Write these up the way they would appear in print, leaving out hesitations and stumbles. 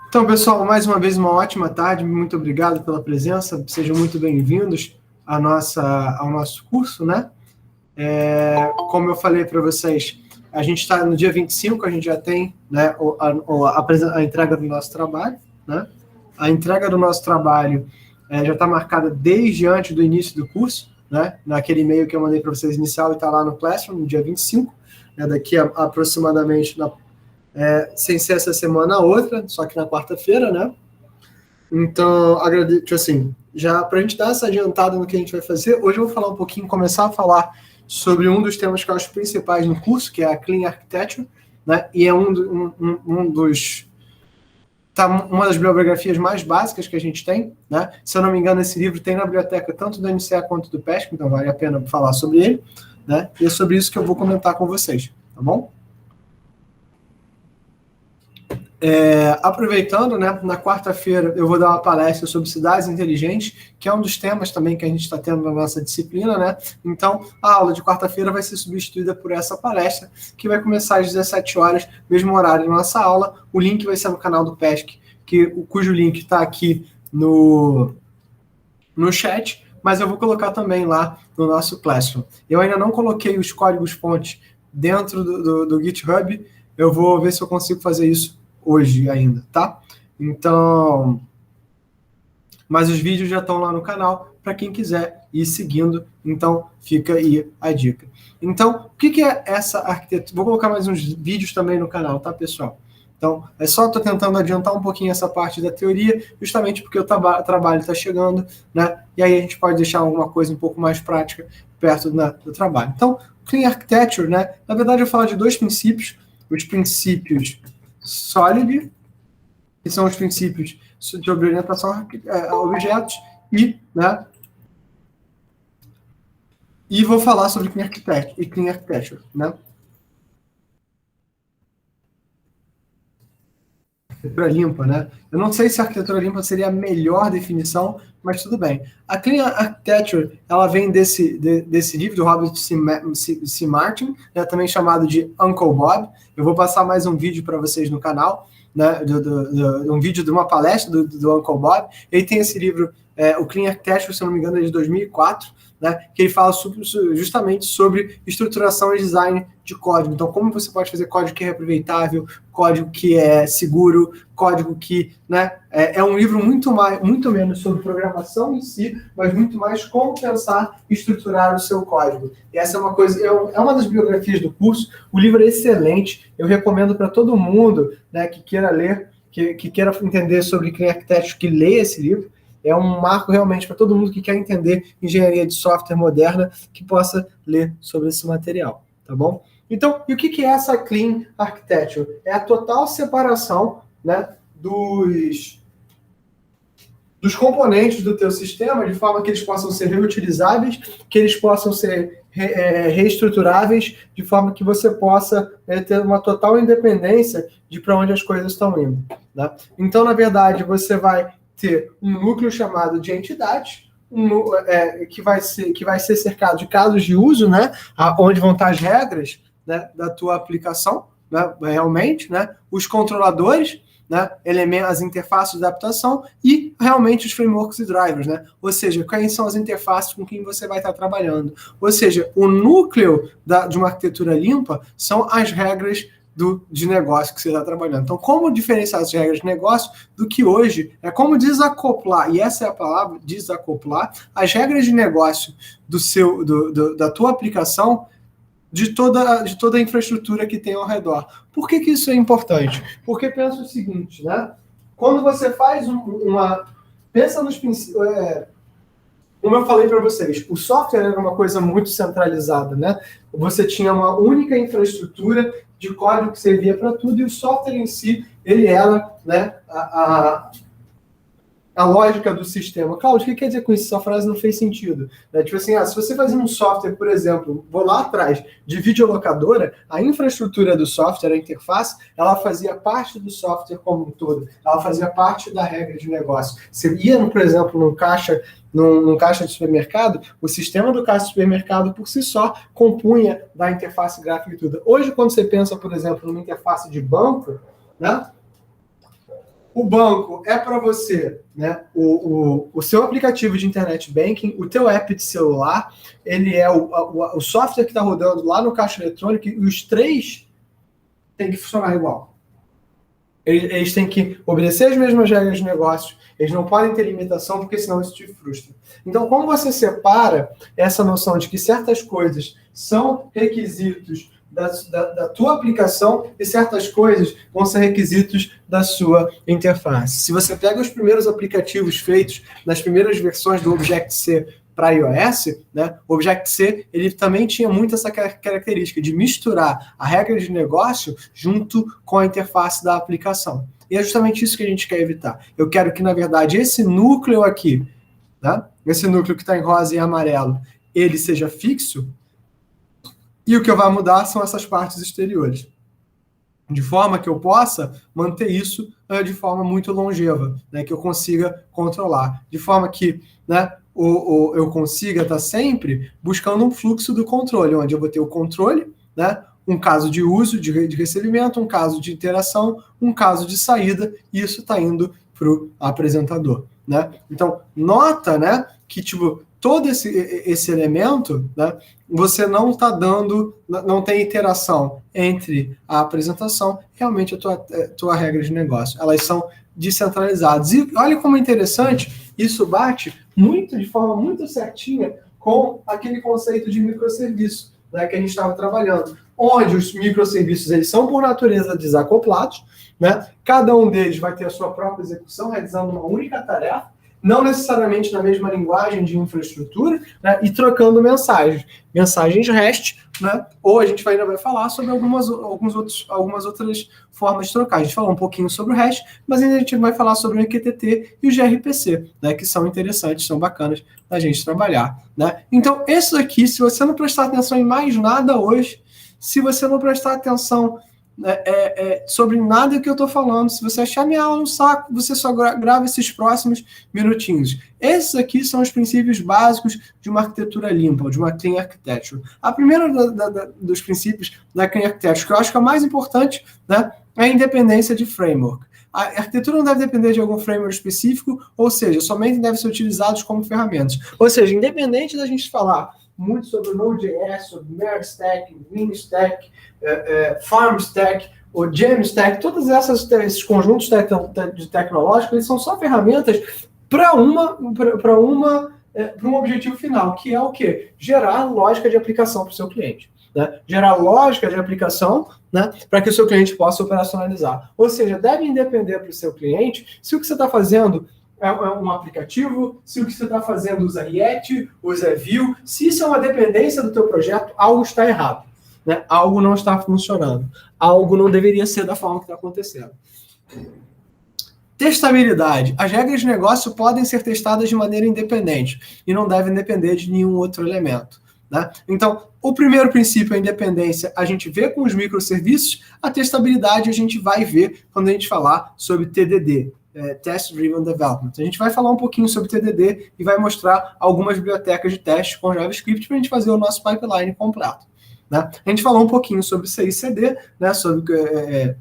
Então, pessoal, mais uma vez, uma ótima tarde. Muito obrigado pela presença. Sejam muito bem-vindos ao nosso curso, né? Como eu falei para vocês, a gente está no dia 25, a gente já tem, né, a entrega do nosso trabalho, né? A entrega do nosso trabalho já está marcada desde antes do início do curso, né? Naquele e-mail que eu mandei para vocês inicial e está lá no Classroom, no dia 25, né? Daqui a aproximadamente, sem ser essa semana, a outra, só que na quarta-feira, né? Então, agradeço, assim, já para a gente dar essa adiantada no que a gente vai fazer, hoje eu vou falar um pouquinho, começar a falar sobre um dos temas que eu acho principais no curso, que é a Clean Architecture, né? E é uma das bibliografias mais básicas que a gente tem, né? Se eu não me engano, esse livro tem na biblioteca tanto do NCA quanto do PESC, então vale a pena falar sobre ele, né? E é sobre isso que eu vou comentar com vocês, tá bom? Aproveitando, né, na quarta-feira eu vou dar uma palestra sobre cidades inteligentes, que é um dos temas também que a gente está tendo na nossa disciplina, né? Então, a aula de quarta-feira vai ser substituída por essa palestra, que vai começar às 17 horas, mesmo horário da nossa aula. O link vai ser no canal do PESC, cujo link está aqui no chat, mas eu vou colocar também lá no nosso Classroom. Eu ainda não coloquei os códigos-fontes dentro do GitHub, eu vou ver se eu consigo fazer isso hoje ainda, tá? Então, mas os vídeos já estão lá no canal para quem quiser ir seguindo, então fica aí a dica. Então, o que é essa arquitetura? Vou colocar mais uns vídeos também no canal, tá, pessoal? Então, estou tentando adiantar um pouquinho essa parte da teoria, justamente porque o trabalho está chegando, né? E aí a gente pode deixar alguma coisa um pouco mais prática perto do trabalho. Então, Clean Architecture, né? Na verdade, eu vou falar de dois princípios. Os princípios SOLID, que são os princípios de orientação a objetos, né? E vou falar sobre Clean Architecture, né? Arquitetura limpa, né? Eu não sei se a arquitetura limpa seria a melhor definição, mas tudo bem. A Clean Architecture, ela vem desse livro do Robert C. Martin, né, também chamado de Uncle Bob. Eu vou passar mais um vídeo para vocês no canal, né, um vídeo de uma palestra do Uncle Bob. Ele tem esse livro, o Clean Architecture, se eu não me engano, é de 2004, né, que ele fala justamente sobre estruturação e design de código. Então, como você pode fazer código que é reaproveitável, código que é seguro, código que, né, é um livro muito menos sobre programação em si, mas muito mais como pensar e estruturar o seu código. E essa é uma coisa, é uma das biografias do curso. O livro é excelente, eu recomendo para todo mundo, né, que queira ler, que queira entender sobre Clean Architecture, que leia esse livro. É um marco realmente para todo mundo que quer entender engenharia de software moderna, que possa ler sobre esse material, tá bom? Então, e o que é essa Clean Architecture? É a total separação, né, dos componentes do teu sistema, de forma que eles possam ser reutilizáveis, que eles possam ser reestruturáveis, de forma que você possa ter uma total independência de para onde as coisas estão indo. Né? Então, na verdade, você vai ter um núcleo chamado de entidades, que vai ser cercado de casos de uso, né, onde vão estar as regras, né, da tua aplicação, né, realmente, né, os controladores, né, as interfaces de adaptação e realmente os frameworks e drivers, né? Ou seja, quais são as interfaces com quem você vai estar trabalhando. Ou seja, o núcleo de uma arquitetura limpa são as regras de negócio que você está trabalhando. Então, como diferenciar as regras de negócio do que hoje é como desacoplar, e essa é a palavra, desacoplar, as regras de negócio da tua aplicação de toda a infraestrutura que tem ao redor. Por que isso é importante? Porque pensa o seguinte, né? Quando você faz pensa nos princípios... como eu falei para vocês, o software era uma coisa muito centralizada, né? Você tinha uma única infraestrutura de código que servia para tudo, e o software em si, ele era, né, a lógica do sistema. Cláudio, o que quer dizer com isso? Essa frase não fez sentido. Né? Tipo assim, se você fazia um software, por exemplo, vou lá atrás, de videolocadora, a infraestrutura do software, a interface, ela fazia parte do software como um todo. Ela fazia parte da regra de negócio. Você ia, por exemplo, num caixa de supermercado, o sistema do caixa de supermercado, por si só, compunha da interface gráfica e tudo. Hoje, quando você pensa, por exemplo, numa interface de banco, né? O banco é para você, né? O seu aplicativo de internet banking, o teu app de celular, ele é o software que está rodando lá no caixa eletrônico, e os três têm que funcionar igual. Eles têm que obedecer as mesmas regras de negócio, eles não podem ter limitação, porque senão isso te frustra. Então, como você separa essa noção de que certas coisas são requisitos da tua aplicação e certas coisas vão ser requisitos da sua interface? Se você pega os primeiros aplicativos feitos nas primeiras versões do Objective-C para iOS, né, o Objective-C ele também tinha muito essa característica de misturar a regra de negócio junto com a interface da aplicação. E é justamente isso que a gente quer evitar. Eu quero que, na verdade, esse núcleo aqui, né, esse núcleo que está em rosa e amarelo, ele seja fixo, e o que vai mudar são essas partes exteriores. De forma que eu possa manter isso de forma muito longeva, né, que eu consiga controlar. De forma que, né, eu consiga estar sempre buscando um fluxo do controle, onde eu vou ter o controle, né, um caso de uso, de recebimento, um caso de interação, um caso de saída, e isso está indo para o apresentador. Né? Então, nota, né, que tipo, todo esse elemento, né, você não está dando, não tem interação entre a apresentação e realmente a tua regra de negócio. Elas são descentralizadas. E olha como é interessante, isso bate de forma muito certinha com aquele conceito de microserviço, né, que a gente estava trabalhando, onde os microserviços eles são, por natureza, desacoplados, né? Cada um deles vai ter a sua própria execução, realizando uma única tarefa, não necessariamente na mesma linguagem de infraestrutura, né? E trocando mensagens REST, né? Ou a gente ainda vai falar sobre algumas outras formas de trocar. A gente falou um pouquinho sobre o REST, mas ainda a gente vai falar sobre o MQTT e o gRPC, né? Que são interessantes, são bacanas da gente trabalhar, né? Então, isso aqui, se você não prestar atenção em mais nada hoje, se você não prestar atenção sobre nada que eu estou falando, se você achar minha aula um saco, você só grava esses próximos minutinhos. Esses aqui são os princípios básicos de uma arquitetura limpa, de uma clean architecture. A primeira dos princípios da clean architecture, que eu acho que é a mais importante, né, é a independência de framework. A arquitetura não deve depender de algum framework específico, ou seja, somente deve ser utilizados como ferramentas. Ou seja, independente da gente falar muito sobre Node.js, sobre Merge-Stack, Min-Stack, Farm-Stack, ou Gem-Stack, todos esses conjuntos tecnológicos, eles são só ferramentas para um objetivo final, que é o quê? Gerar lógica de aplicação para o seu cliente. Né? Gerar lógica de aplicação, né, para que o seu cliente possa operacionalizar. Ou seja, deve depender para o seu cliente se o que você está fazendo é um aplicativo, se o que você está fazendo usa React, usa Vue, se isso é uma dependência do teu projeto, algo está errado. Né? Algo não está funcionando. Algo não deveria ser da forma que está acontecendo. Testabilidade. As regras de negócio podem ser testadas de maneira independente e não devem depender de nenhum outro elemento. Né? Então, o primeiro princípio, a independência, a gente vê com os microserviços, a testabilidade a gente vai ver quando a gente falar sobre TDD. Test Driven Development. A gente vai falar um pouquinho sobre TDD e vai mostrar algumas bibliotecas de teste com JavaScript para a gente fazer o nosso pipeline completo. Né? A gente falou um pouquinho sobre CI/CD, né, sobre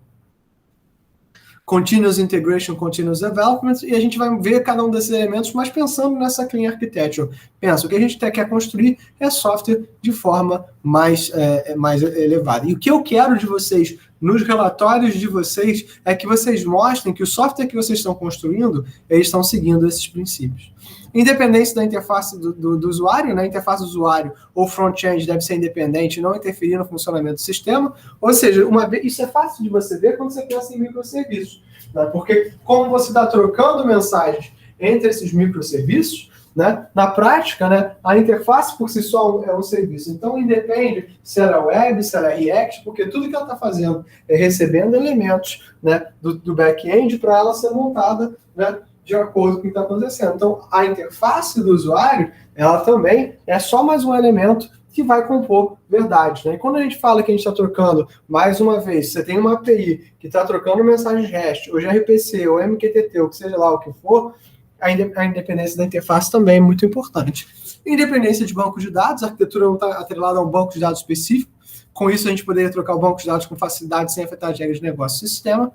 Continuous Integration, Continuous Development, e a gente vai ver cada um desses elementos, mas pensando nessa Clean Architecture. Pensa, o que a gente quer construir é software de forma mais elevada. E o que eu quero de vocês, nos relatórios de vocês, é que vocês mostrem que o software que vocês estão construindo, eles estão seguindo esses princípios. Independência da interface do usuário, né? A interface do usuário ou front-end deve ser independente e não interferir no funcionamento do sistema. Ou seja, isso é fácil de você ver quando você pensa em microserviços. Né? Porque como você está trocando mensagens entre esses microserviços, né? Na prática, né, a interface por si só é um serviço. Então, independe se ela é web, se ela é React, porque tudo que ela está fazendo é recebendo elementos, né, do back-end para ela ser montada, né, de acordo com o que está acontecendo. Então, a interface do usuário, ela também é só mais um elemento que vai compor verdade. Né? E quando a gente fala que a gente está trocando, mais uma vez, você tem uma API que está trocando mensagens REST, ou gRPC, ou MQTT, ou que seja lá o que for, a independência da interface também é muito importante. Independência de banco de dados, a arquitetura não está atrelada a um banco de dados específico. Com isso, a gente poderia trocar o banco de dados com facilidade, sem afetar as regras de negócio do sistema.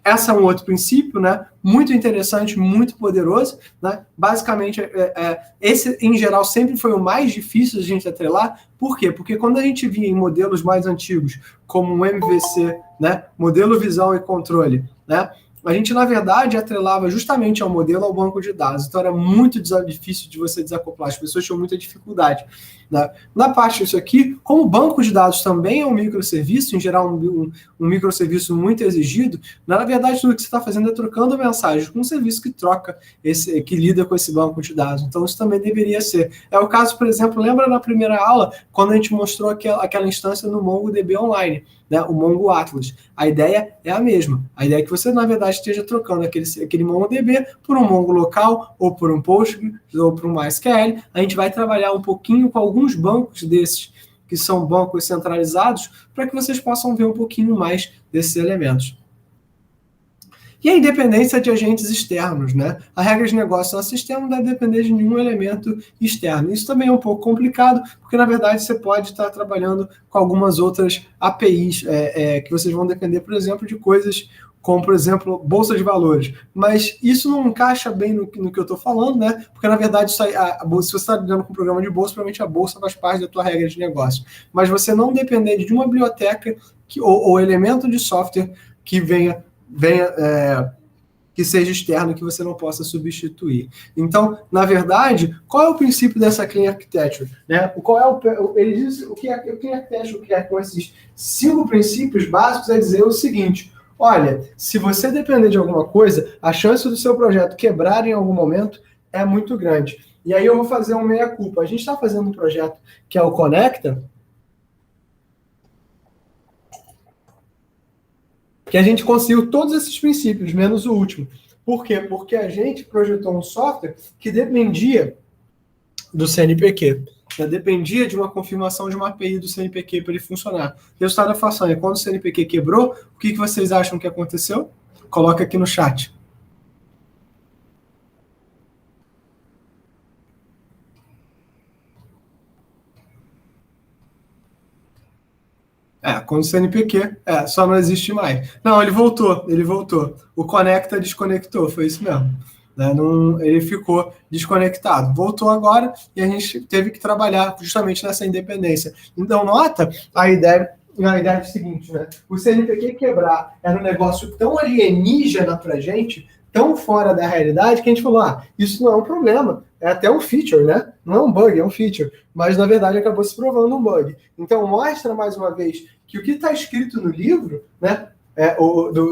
esse é um outro princípio, né? Muito interessante, muito poderoso, né? Basicamente, esse, em geral, sempre foi o mais difícil de a gente atrelar. Por quê? Porque quando a gente via em modelos mais antigos, como o MVC, né? Modelo visão e controle, né? A gente, na verdade, atrelava justamente ao modelo ao banco de dados. Então, era muito difícil de você desacoplar. As pessoas tinham muita dificuldade. Né? Na parte disso aqui, como o banco de dados também é um microserviço, em geral um microserviço muito exigido, na verdade, tudo que você está fazendo é trocando mensagens com um serviço que troca, que lida com esse banco de dados. Então, isso também deveria ser. É o caso, por exemplo, lembra na primeira aula, quando a gente mostrou aquela instância no MongoDB Online, né, o Mongo Atlas. A ideia é a mesma. A ideia é que você, na verdade, esteja trocando aquele MongoDB por um Mongo local, ou por um Postgre, ou por um MySQL. A gente vai trabalhar um pouquinho com alguns bancos desses, que são bancos centralizados, para que vocês possam ver um pouquinho mais desses elementos. E a independência de agentes externos, né? A regra de negócio no sistema não deve depender de nenhum elemento externo. Isso também é um pouco complicado, porque, na verdade, você pode estar trabalhando com algumas outras APIs, que vocês vão depender, por exemplo, de coisas como, por exemplo, bolsa de valores. Mas isso não encaixa bem no que eu estou falando, né? Porque, na verdade, se você está lidando com um programa de bolsa, provavelmente a bolsa faz parte da tua regra de negócio. Mas você não depender de uma biblioteca ou elemento de software que que seja externo, que você não possa substituir. Então, na verdade, qual é o princípio dessa Clean Architecture? Né? Ele diz o que é Clean Architecture, que é com esses 5 princípios básicos, é dizer o seguinte: olha, se você depender de alguma coisa, a chance do seu projeto quebrar em algum momento é muito grande. E aí eu vou fazer um meia-culpa. A gente está fazendo um projeto que é o Conecta, que a gente conseguiu todos esses princípios, menos o último. Por quê? Porque a gente projetou um software que dependia do CNPq. Dependia de uma confirmação de uma API do CNPq para ele funcionar. O resultado da façanha, quando o CNPq quebrou, o que vocês acham que aconteceu? Coloca aqui no chat. Quando o CNPq, só não existe mais. Não, ele voltou. O Conecta desconectou, foi isso mesmo. Né? Ele ficou desconectado. Voltou agora e a gente teve que trabalhar justamente nessa independência. Então, nota a ideia é o seguinte, né? O CNPq quebrar era um negócio tão alienígena pra gente, tão fora da realidade, que a gente falou, isso não é um problema, é até um feature, né? Não é um bug, é um feature. Mas, na verdade, acabou se provando um bug. Então, mostra, mais uma vez, que o que está escrito no livro, né,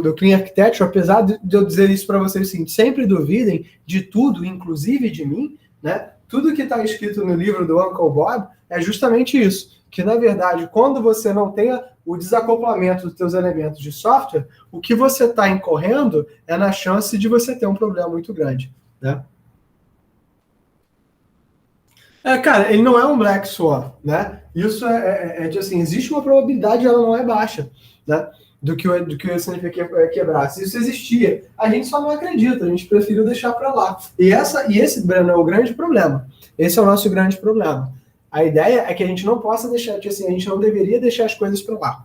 do Clean Architecture, apesar de eu dizer isso para vocês, assim, sempre duvidem de tudo, inclusive de mim, né? Tudo que está escrito no livro do Uncle Bob é justamente isso, que, na verdade, quando você não tenha o desacoplamento dos seus elementos de software, o que você está incorrendo é na chance de você ter um problema muito grande, né? Cara, ele não é um Black Swan, né? Isso assim, existe uma probabilidade, ela não é baixa, né? Do que o CNPq quebrar. Se isso existia, a gente só não acredita, a gente preferiu deixar para lá. E esse, Breno, é o grande problema. Esse é o nosso grande problema. A ideia é que a gente não possa deixar, assim, a gente não deveria deixar as coisas para lá.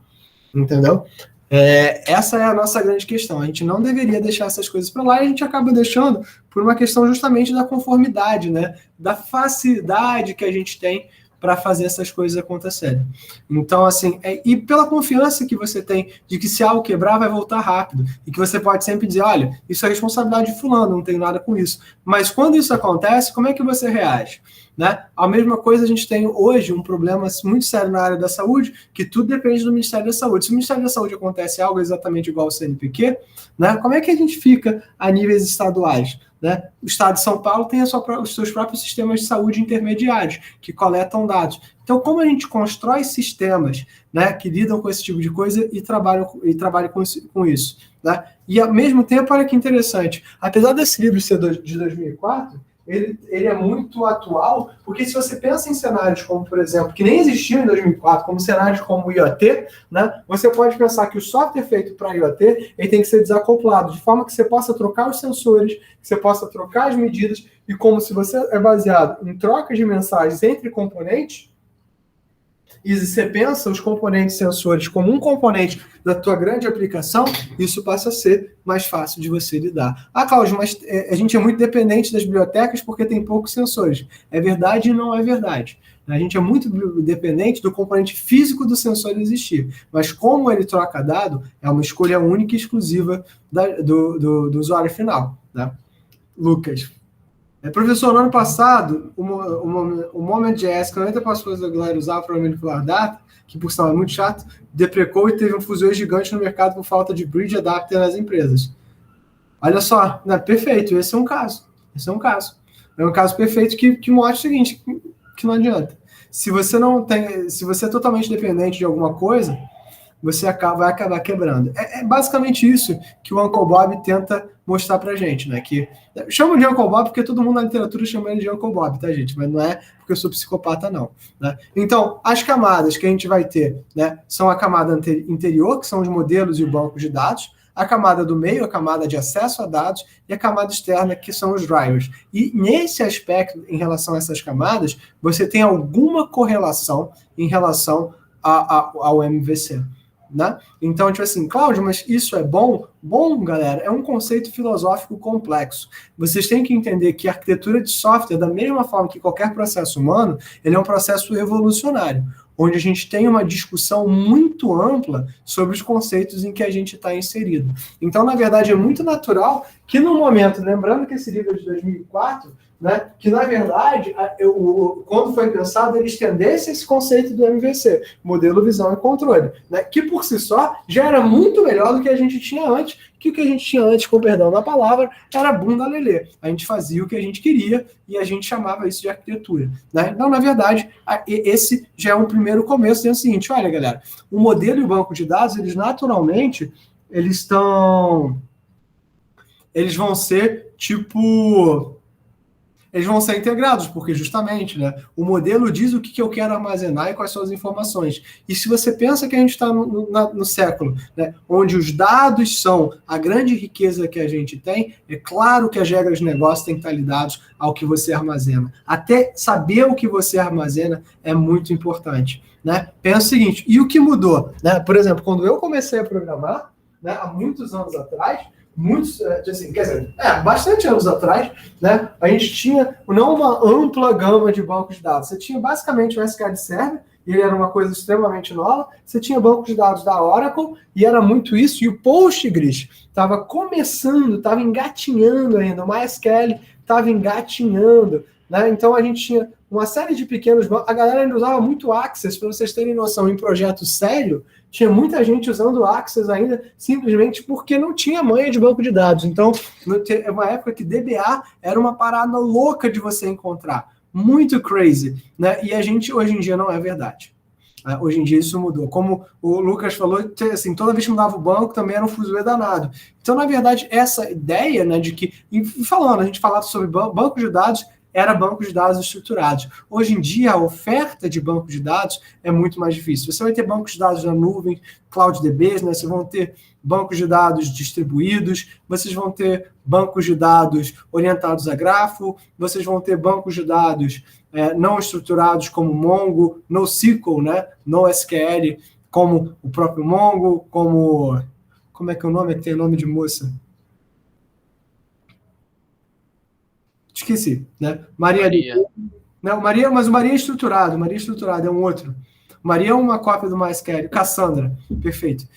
Entendeu? Essa é a nossa grande questão. A gente não deveria deixar essas coisas para lá e a gente acaba deixando por uma questão justamente da conformidade, né? Da facilidade que a gente tem para fazer essas coisas acontecerem. Então, assim, e pela confiança que você tem de que se algo quebrar, vai voltar rápido. E que você pode sempre dizer, olha, isso é responsabilidade de fulano, não tenho nada com isso. Mas quando isso acontece, como é que você reage? Né? A mesma coisa a gente tem hoje um problema muito sério na área da saúde, que tudo depende do Ministério da Saúde. Se o Ministério da Saúde acontece algo exatamente igual ao CNPq, né, como é que a gente fica a níveis estaduais? Né? O Estado de São Paulo tem os seus próprios sistemas de saúde intermediários, que coletam dados. Então, como a gente constrói sistemas, né, que lidam com esse tipo de coisa e trabalham com isso? Né? E, ao mesmo tempo, olha que interessante, apesar desse livro ser de 2004, ele é muito atual, porque se você pensa em cenários como, por exemplo, que nem existiam em 2004, como cenários como o IoT, né, você pode pensar que o software feito para IoT ele tem que ser desacoplado, de forma que você possa trocar os sensores, que você possa trocar as medidas, e como se você é baseado em trocas de mensagens entre componentes, E se você pensa os componentes sensores como um componente da tua grande aplicação, isso passa a ser mais fácil de você lidar. Ah, Cláudio, mas a gente é muito dependente das bibliotecas porque tem poucos sensores. É verdade e não é verdade. A gente é muito dependente do componente físico do sensor existir. Mas como ele troca dado, é uma escolha única e exclusiva do usuário final. Né? Lucas. Professor, no ano passado, o Moment.js, que 90% da galera usava para manipular data, que por sinal é muito chato, deprecou e teve um fuzuê gigante no mercado por falta de bridge adapter nas empresas. Olha só, né? Perfeito, esse é um caso. É um caso perfeito que mostra o seguinte, que não adianta. Se você é totalmente dependente de alguma coisa, você vai acabar quebrando. É basicamente isso que o Uncle Bob tenta mostrar pra gente, né? Que chama de Uncle Bob porque todo mundo na literatura chama ele de Uncle Bob, tá, gente? Mas não é porque eu sou psicopata, não. Né? Então, as camadas que a gente vai ter, né, são a camada interior, que são os modelos e o banco de dados, a camada do meio, a camada de acesso a dados, e a camada externa, que são os drivers. E nesse aspecto, em relação a essas camadas, você tem alguma correlação em relação ao MVC. Né? Então, tipo assim, Cláudio, mas isso é bom? Bom, galera, é um conceito filosófico complexo. Vocês têm que entender que a arquitetura de software, da mesma forma que qualquer processo humano, ele é um processo evolucionário, onde a gente tem uma discussão muito ampla sobre os conceitos em que a gente está inserido. Então, na verdade, é muito natural que no momento, lembrando que esse livro é de 2004, né, que na verdade, quando foi pensado, ele estendesse esse conceito do MVC, modelo, visão e controle, né, que por si só já era muito melhor do que a gente tinha antes, que o que a gente tinha antes, com perdão da palavra, era bunda lelê. A gente fazia o que a gente queria e a gente chamava isso de arquitetura. Né? Então, na verdade, esse já é um primeiro começo, dizendo o seguinte, olha, galera, o modelo e o banco de dados, eles naturalmente, eles vão ser eles vão ser integrados, porque justamente, né, o modelo diz o que eu quero armazenar e quais são as informações. E se você pensa que a gente está no século, né, onde os dados são a grande riqueza que a gente tem, é claro que as regras de negócio têm que estar ligadas ao que você armazena. Até saber o que você armazena é muito importante. Né? Pensa o seguinte, e o que mudou? Né? Por exemplo, quando eu comecei a programar, né, há muitos anos atrás, assim, quer dizer, bastante anos atrás, né, a gente tinha não uma ampla gama de bancos de dados. Você tinha basicamente o SQL Server, e ele era uma coisa extremamente nova. Você tinha banco de dados da Oracle, e era muito isso. E o Postgres estava começando, estava engatinhando ainda. O MySQL estava engatinhando. Né? Então a gente tinha uma série de pequenos bancos. A galera ainda usava muito Access, para vocês terem noção, em projeto sério, tinha muita gente usando Access ainda, simplesmente porque não tinha manha de banco de dados. Então, é uma época que DBA era uma parada louca de você encontrar. Muito crazy. Né? E a gente, hoje em dia, não é verdade. Hoje em dia isso mudou. Como o Lucas falou, assim, toda vez que mudava o banco, também era um fuzuê danado. Então, na verdade, essa ideia, né, de que... E falando, a gente falava sobre banco de dados, era banco de dados estruturados. Hoje em dia, a oferta de banco de dados é muito mais difícil. Você vai ter bancos de dados na nuvem, CloudDBs, né? Vocês vão ter bancos de dados distribuídos, vocês vão ter bancos de dados orientados a grafo, vocês vão ter bancos de dados não estruturados como Mongo, NoSQL, né? NoSQL, como o próprio Mongo, como... Como é que é o nome? Que tem o nome de moça? Esqueci, né? Maria. Não, Maria, mas o Maria é estruturado, é um outro. Maria é uma cópia do MySQL. Cassandra, perfeito.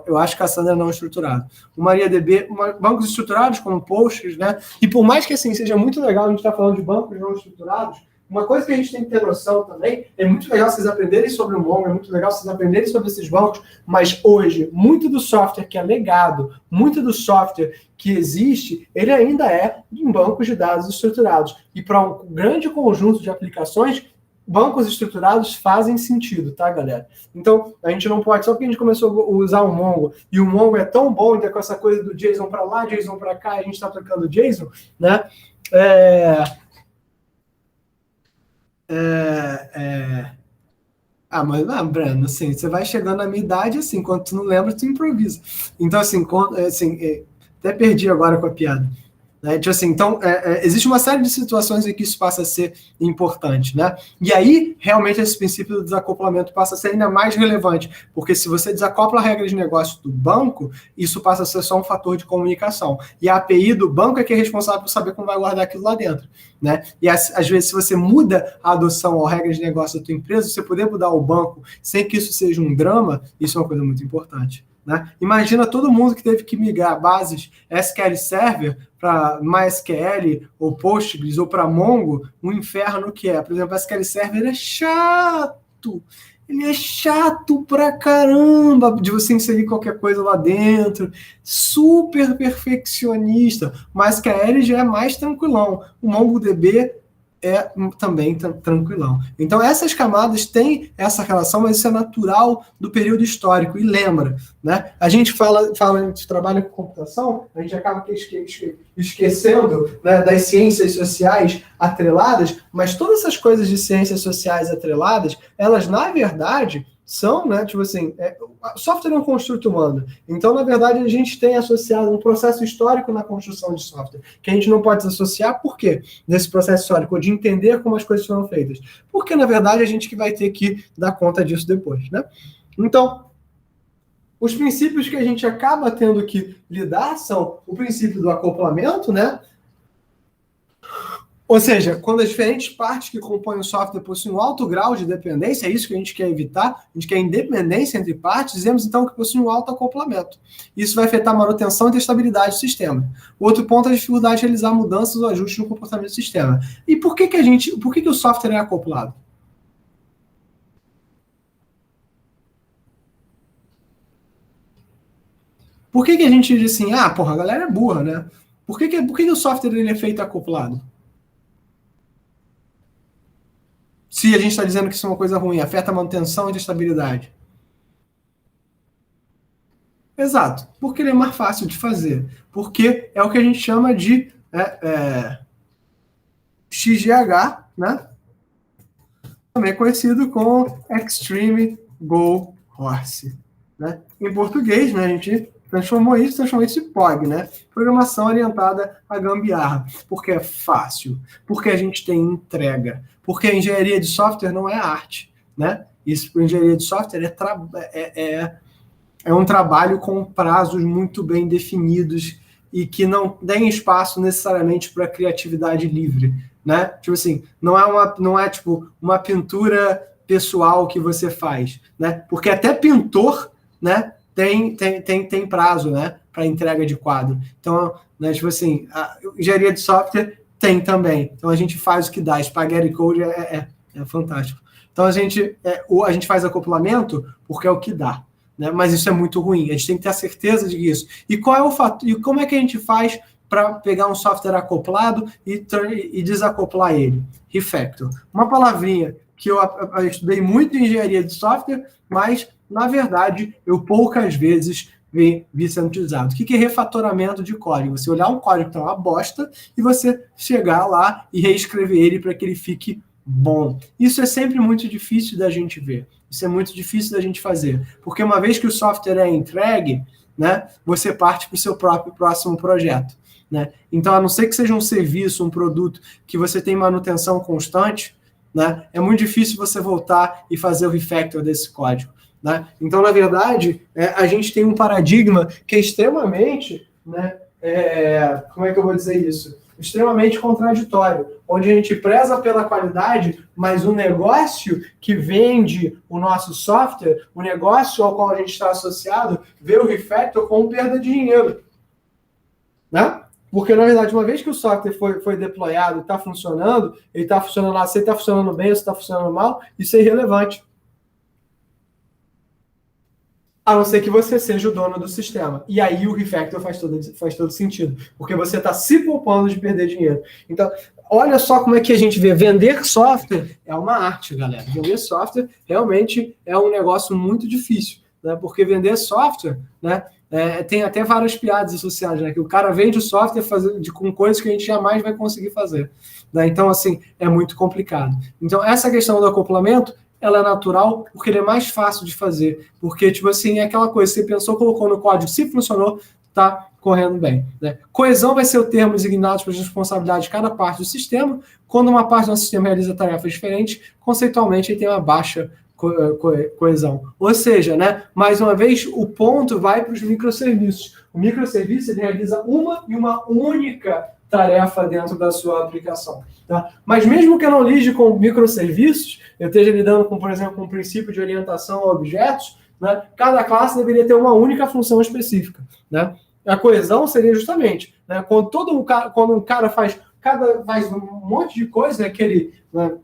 Eu acho Cassandra não estruturado. O MariaDB, bancos estruturados como Postgres, né? E por mais que assim seja muito legal a gente estar falando de bancos não estruturados, uma coisa que a gente tem que ter noção também, é muito legal vocês aprenderem sobre o Mongo, é muito legal vocês aprenderem sobre esses bancos, mas hoje, muito do software que é legado, muito do software que existe, ele ainda é em bancos de dados estruturados. E para um grande conjunto de aplicações, bancos estruturados fazem sentido, tá, galera? Então, a gente não pode, só porque a gente começou a usar o Mongo, e o Mongo é tão bom, então com essa coisa do JSON para lá, JSON para cá, a gente está trocando JSON, né? Mas, Breno, assim, você vai chegando na minha idade, assim, quando tu não lembra, tu improvisa. Então, assim, até perdi agora com a piada. né? Tipo assim, então, existe uma série de situações em que isso passa a ser importante, né? E aí, realmente, esse princípio do desacoplamento passa a ser ainda mais relevante, porque se você desacopla a regra de negócio do banco, isso passa a ser só um fator de comunicação. E a API do banco é que é responsável por saber como vai guardar aquilo lá dentro, né? E às vezes, se você muda a adoção ou regra de negócio da tua empresa, você poder mudar o banco sem que isso seja um drama, isso é uma coisa muito importante. Né? Imagina todo mundo que teve que migrar bases SQL Server para MySQL ou Postgres ou para Mongo, um inferno que é. Por exemplo, SQL Server é chato. Ele é chato pra caramba de você inserir qualquer coisa lá dentro. Super perfeccionista. Mas SQL já é mais tranquilão. O MongoDB é também tranquilão. Então, essas camadas têm essa relação, mas isso é natural do período histórico. E lembra, né? A gente a gente trabalha com computação, a gente acaba esquecendo, né, das ciências sociais atreladas, mas todas essas coisas de ciências sociais atreladas, elas, na verdade, são, né, tipo assim, software é um construto humano. Então, na verdade, a gente tem associado um processo histórico na construção de software, que a gente não pode desassociar. Por quê? Nesse processo histórico, de entender como as coisas foram feitas. Porque, na verdade, a gente que vai ter que dar conta disso depois, né? Então, os princípios que a gente acaba tendo que lidar são o princípio do acoplamento, né? Ou seja, quando as diferentes partes que compõem o software possuem um alto grau de dependência, é isso que a gente quer evitar, a gente quer independência entre partes, dizemos então que possui um alto acoplamento. Isso vai afetar a manutenção e a estabilidade do sistema. O outro ponto é a dificuldade de realizar mudanças ou ajustes no comportamento do sistema. E por que o software é acoplado? Por que a gente diz assim, a galera é burra, né? Por que o software ele é feito acoplado? Se a gente está dizendo que isso é uma coisa ruim, afeta a manutenção e a estabilidade. Exato, porque ele é mais fácil de fazer. Porque é o que a gente chama de XGH, né? Também conhecido como Extreme Go Horse. Né? Em português, né, a gente transformou isso em POG, né? Programação orientada à gambiarra. Porque é fácil, porque a gente tem entrega, porque a engenharia de software não é arte, né? Isso, a engenharia de software é um trabalho com prazos muito bem definidos e que não tem espaço necessariamente para criatividade livre, né? Tipo assim, não é tipo uma pintura pessoal que você faz, né? Porque até pintor, né, tem prazo, né, para entrega de quadro. Então, né, tipo assim, a engenharia de software tem também. Então a gente faz o que dá. Spaghetti Code é fantástico. Então a gente faz acoplamento porque é o que dá. Né? Mas isso é muito ruim, a gente tem que ter a certeza disso. E qual é o fato? E como é que a gente faz para pegar um software acoplado e desacoplar ele? Refactor. Uma palavrinha que eu estudei muito em engenharia de software, mas, na verdade, eu poucas vezes vi sendo utilizado. O que é refatoramento de código? Você olhar um código que está uma bosta e você chegar lá e reescrever ele para que ele fique bom. Isso é sempre muito difícil da gente ver. Isso é muito difícil da gente fazer. Porque uma vez que o software é entregue, né, você parte para o seu próximo projeto. Né? Então, a não ser que seja um serviço, um produto que você tem manutenção constante, né, é muito difícil você voltar e fazer o refactor desse código. Né? Então, na verdade, a gente tem um paradigma que é extremamente, né, como é que eu vou dizer isso? Extremamente contraditório, onde a gente preza pela qualidade, mas o negócio que vende o nosso software, o negócio ao qual a gente está associado, vê o refactor como perda de dinheiro. Né? Porque, na verdade, uma vez que o software foi deployado e está funcionando, ele está funcionando lá, se ele está funcionando bem ou se está funcionando mal, isso é irrelevante. A não ser que você seja o dono do sistema. E aí o refactor faz todo sentido. Porque você está se poupando de perder dinheiro. Então, olha só como é que a gente vê. Vender software é uma arte, galera. Vender software realmente é um negócio muito difícil. Né? Porque vender software, né, tem até várias piadas associadas. Né? Que o cara vende o software com coisas que a gente jamais vai conseguir fazer. Né? Então, assim, é muito complicado. Então, essa questão do acoplamento, ela é natural porque ele é mais fácil de fazer. Porque, tipo assim, é aquela coisa, você pensou, colocou no código, se funcionou, está correndo bem, né? Coesão vai ser o termo designado para as responsabilidades de cada parte do sistema. Quando uma parte do nosso sistema realiza tarefas diferentes, conceitualmente ele tem uma baixa coesão. Ou seja, né, mais uma vez, o ponto vai para os microserviços. O microserviço ele realiza uma única tarefa dentro da sua aplicação. Tá? Mas mesmo que eu não lide com microserviços, eu esteja lidando com, por exemplo, com o princípio de orientação a objetos, né, cada classe deveria ter uma única função específica. Né? A coesão seria justamente, né, quando um cara faz um monte de coisa, né,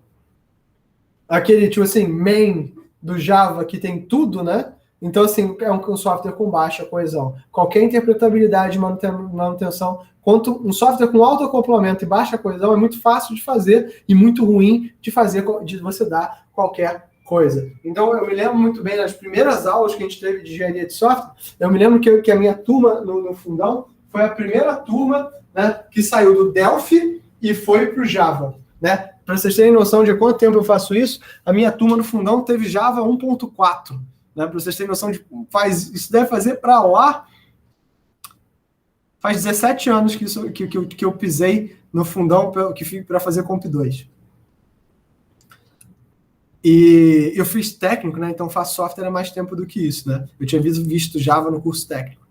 aquele tipo assim, main do Java que tem tudo, né? Então, assim, é um software com baixa coesão. Qualquer interpretabilidade de manutenção, quanto um software com alto acoplamento e baixa coesão, é muito fácil de fazer e muito ruim de fazer, de você dar qualquer coisa. Então, eu me lembro muito bem das primeiras aulas que a gente teve de engenharia de software, eu me lembro que a minha turma no fundão foi a primeira turma, né, que saiu do Delphi e foi para o Java, né? Para vocês terem noção de quanto tempo eu faço isso, a minha turma no fundão teve Java 1.4. Né? Para vocês terem noção de... Isso deve fazer para lá... Faz 17 anos que eu pisei no fundão para fazer Comp 2. E eu fiz técnico, né? Então faço software há mais tempo do que isso, né? Eu tinha visto Java no curso técnico.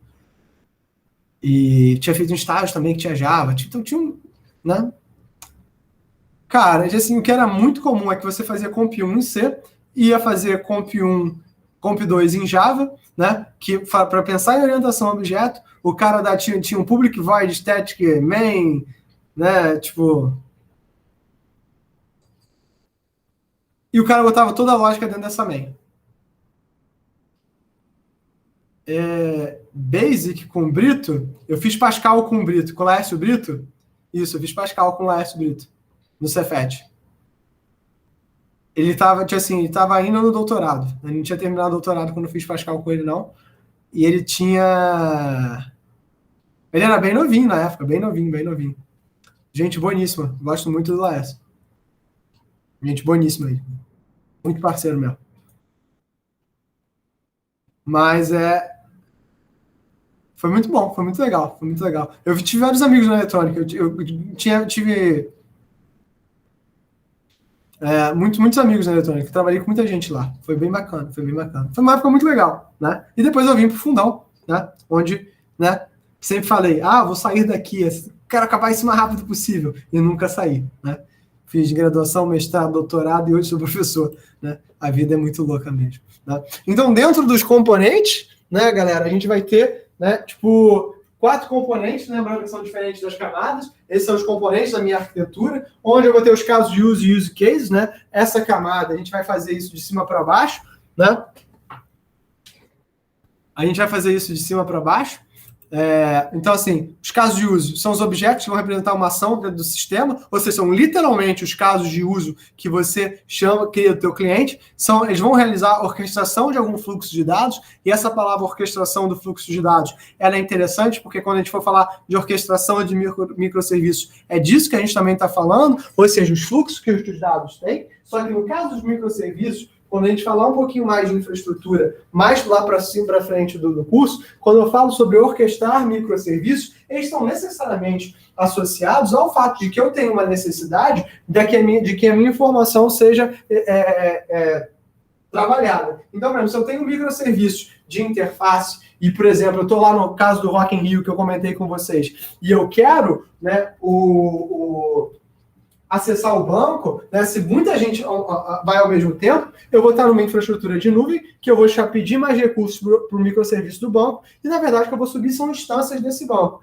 E tinha feito um estágio também que tinha Java. Então tinha um... Né? Cara, assim, o que era muito comum é que você fazia Comp 1 em C, ia fazer Comp 1, Comp 2 em Java, né? Que para pensar em orientação a objeto, o cara tinha um public void, static main, né? Tipo. E o cara botava toda a lógica dentro dessa main. Basic com Brito, eu fiz Pascal com Brito, com Laércio Brito. Isso, eu fiz Pascal com Laércio Brito, no Cefet. Ele estava indo no doutorado. Ele não tinha terminado o doutorado quando eu fiz Pascal com ele, não. E ele tinha... Ele era bem novinho na época, bem novinho. Gente boníssima. Gosto muito do Laércio. Gente boníssima aí. Muito parceiro mesmo. Mas foi muito bom, foi muito legal. Eu tive vários amigos na eletrônica. Eu tive... muitos amigos na eletrônica, trabalhei com muita gente lá, foi bem bacana. Foi uma época muito legal, né? E depois eu vim pro fundão, né? Onde, né? Sempre falei, vou sair daqui, quero acabar isso o mais rápido possível, e nunca saí, né? Fiz graduação, mestrado, doutorado e hoje sou professor, né? A vida é muito louca mesmo, né? Então, dentro dos componentes, né, galera, a gente vai ter, né, 4 componentes, lembrando que são diferentes das camadas. Esses são os componentes da minha arquitetura, onde eu vou ter os casos de uso e use cases, né? Essa camada, a gente vai fazer isso de cima para baixo, né? A gente vai fazer isso de cima para baixo. Então, assim, os casos de uso são os objetos que vão representar uma ação dentro do sistema, ou seja, são literalmente os casos de uso que você cria do teu cliente, eles vão realizar a orquestração de algum fluxo de dados, e essa palavra orquestração do fluxo de dados, ela é interessante, porque quando a gente for falar de orquestração de microserviços, é disso que a gente também está falando, ou seja, os fluxos que os dados têm, só que no caso dos microserviços, quando a gente falar um pouquinho mais de infraestrutura, mais lá para cima, para frente do curso, quando eu falo sobre orquestrar microserviços, eles estão necessariamente associados ao fato de que eu tenho uma necessidade de que a minha informação seja trabalhada. Então, por exemplo, se eu tenho um microserviço de interface e, por exemplo, eu estou lá no caso do Rock in Rio que eu comentei com vocês, e eu quero, né, acessar o banco, né, se muita gente vai ao mesmo tempo, eu vou estar numa infraestrutura de nuvem, que eu vou pedir mais recursos para o microserviço do banco, e na verdade o que eu vou subir são instâncias desse banco.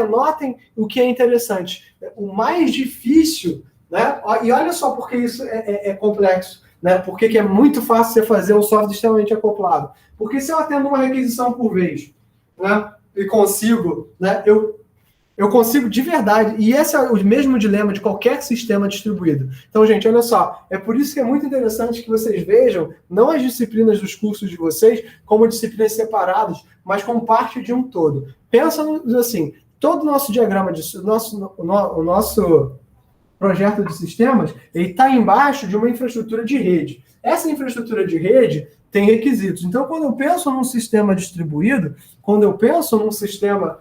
Notem o que é interessante. O mais difícil, né, e olha só porque isso é complexo, né, porque que é muito fácil você fazer um software extremamente acoplado. Porque se eu atendo uma requisição por vez, né, e consigo, né, eu consigo de verdade, e esse é o mesmo dilema de qualquer sistema distribuído. Então, gente, olha só, é por isso que é muito interessante que vocês vejam, não as disciplinas dos cursos de vocês como disciplinas separadas, mas como parte de um todo. Pensa assim, todo o nosso diagrama, o nosso projeto de sistemas, ele está embaixo de uma infraestrutura de rede. Essa infraestrutura de rede tem requisitos. Então, quando eu penso num sistema distribuído, quando eu penso num sistema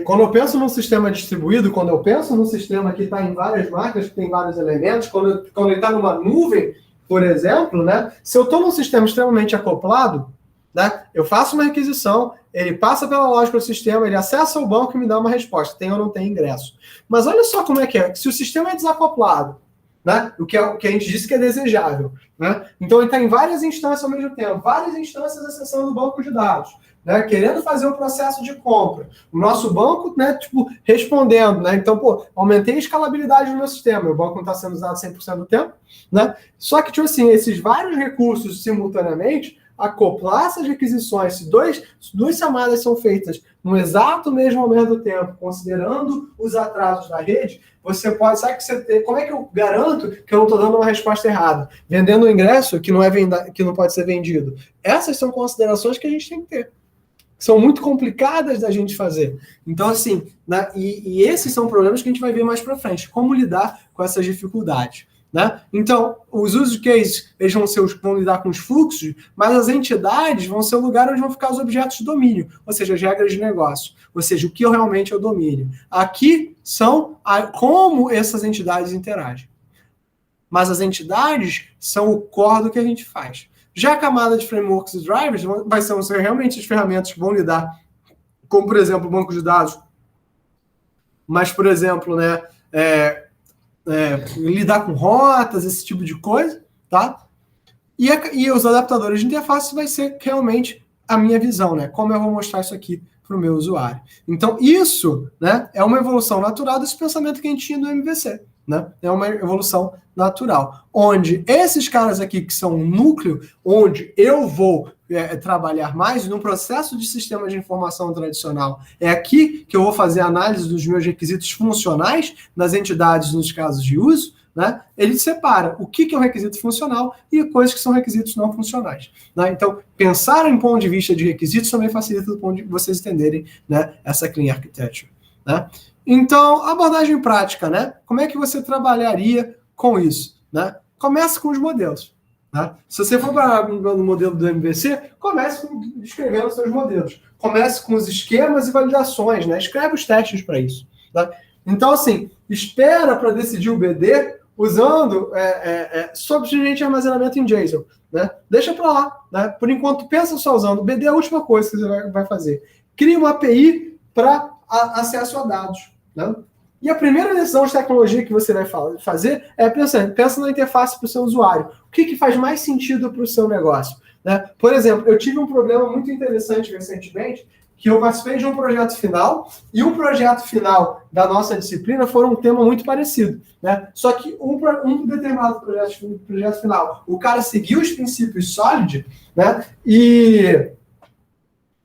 quando eu penso num sistema distribuído, quando eu penso num sistema que está em várias máquinas, que tem vários elementos, quando ele está numa nuvem, por exemplo, né? Se eu estou num sistema extremamente acoplado, né? Eu faço uma requisição, ele passa pela lógica do sistema, ele acessa o banco e me dá uma resposta, tem ou não tem ingresso. Mas olha só como é que é, se o sistema é desacoplado, né? O que a gente disse que é desejável, né? Então ele está em várias instâncias ao mesmo tempo, várias instâncias acessando o banco de dados, né? Querendo fazer um processo de compra. O nosso banco, né, respondendo, né? Então, aumentei a escalabilidade do meu sistema, o banco não está sendo usado 100% do tempo, né? Só que, esses vários recursos simultaneamente, acoplar essas requisições, se duas chamadas são feitas no exato mesmo momento do tempo, considerando os atrasos da rede, você pode, como é que eu garanto que eu não estou dando uma resposta errada? Vendendo um ingresso que não pode ser vendido. Essas são considerações que a gente tem que ter. São muito complicadas da gente fazer. Então, assim, e esses são problemas que a gente vai ver mais para frente. Como lidar com essas dificuldades. Né? Então, os use cases eles vão lidar com os fluxos, mas as entidades vão ser o lugar onde vão ficar os objetos de domínio, ou seja, as regras de negócio, ou seja, o que realmente é o domínio. Aqui são como essas entidades interagem. Mas as entidades são o core do que a gente faz. Já a camada de frameworks e drivers vão ser realmente as ferramentas que vão lidar com, por exemplo, o banco de dados, mas, por exemplo, né, lidar com rotas, esse tipo de coisa, tá? E os adaptadores de interface vai ser realmente a minha visão, né? Como eu vou mostrar isso aqui para o meu usuário. Então, isso, né, é uma evolução natural desse pensamento que a gente tinha do MVC, né? É uma evolução natural, onde esses caras aqui que são um núcleo, onde eu vou trabalhar mais no processo de sistema de informação tradicional. É aqui que eu vou fazer a análise dos meus requisitos funcionais nas entidades nos casos de uso, né? Ele separa o que é um requisito funcional e coisas que são requisitos não funcionais. Né? Então, pensar em ponto de vista de requisitos também facilita do ponto de vocês entenderem, né, essa clean architecture. Né? Então, abordagem prática, né? Como é que você trabalharia com isso? Né? Comece com os modelos. Né? Se você for para no modelo do MVC, comece escrevendo os seus modelos. Comece com os esquemas e validações. Né? Escreve os testes para isso. Né? Então, assim, espera para decidir o BD usando simplesmente armazenamento em JSON. Né? Deixa para lá. Né? Por enquanto, pensa só usando. O BD é a última coisa que você vai fazer. Cria uma API para acesso a dados. Né? E a primeira decisão de tecnologia que você vai fazer é pensa na interface para o seu usuário. O que faz mais sentido para o seu negócio? Né? Por exemplo, eu tive um problema muito interessante recentemente, que eu participei de um projeto final, e o projeto final da nossa disciplina foi um tema muito parecido. Né? Só que um determinado projeto final, o cara seguiu os princípios SOLID, né? E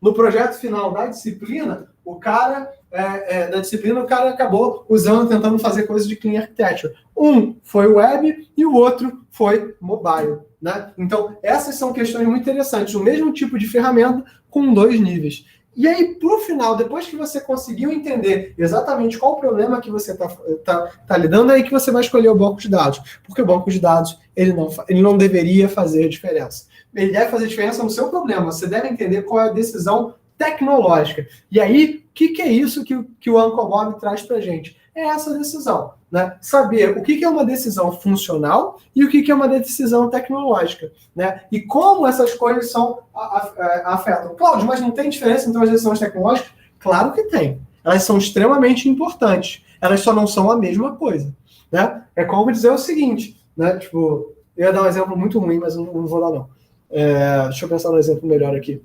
no projeto final da disciplina, o cara acabou tentando fazer coisas de clean architecture. Um foi web e o outro foi mobile. Né? Então, essas são questões muito interessantes. O mesmo tipo de ferramenta com 2 níveis. E aí, para o final, depois que você conseguiu entender exatamente qual o problema que você tá lidando, é aí que você vai escolher o banco de dados. Porque o banco de dados ele não deveria fazer diferença. Ele deve fazer diferença no seu problema. Você deve entender qual é a decisão tecnológica. E aí, o que é isso que o Uncle Bob traz para a gente? É essa decisão. Né? Saber o que é uma decisão funcional e o que é uma decisão tecnológica. Né? E como essas coisas afetam. Cláudio, mas não tem diferença entre as decisões tecnológicas? Claro que tem. Elas são extremamente importantes. Elas só não são a mesma coisa. Né? É como dizer o seguinte, né? Tipo, eu ia dar um exemplo muito ruim, mas não vou dar não. Deixa eu pensar num exemplo melhor aqui.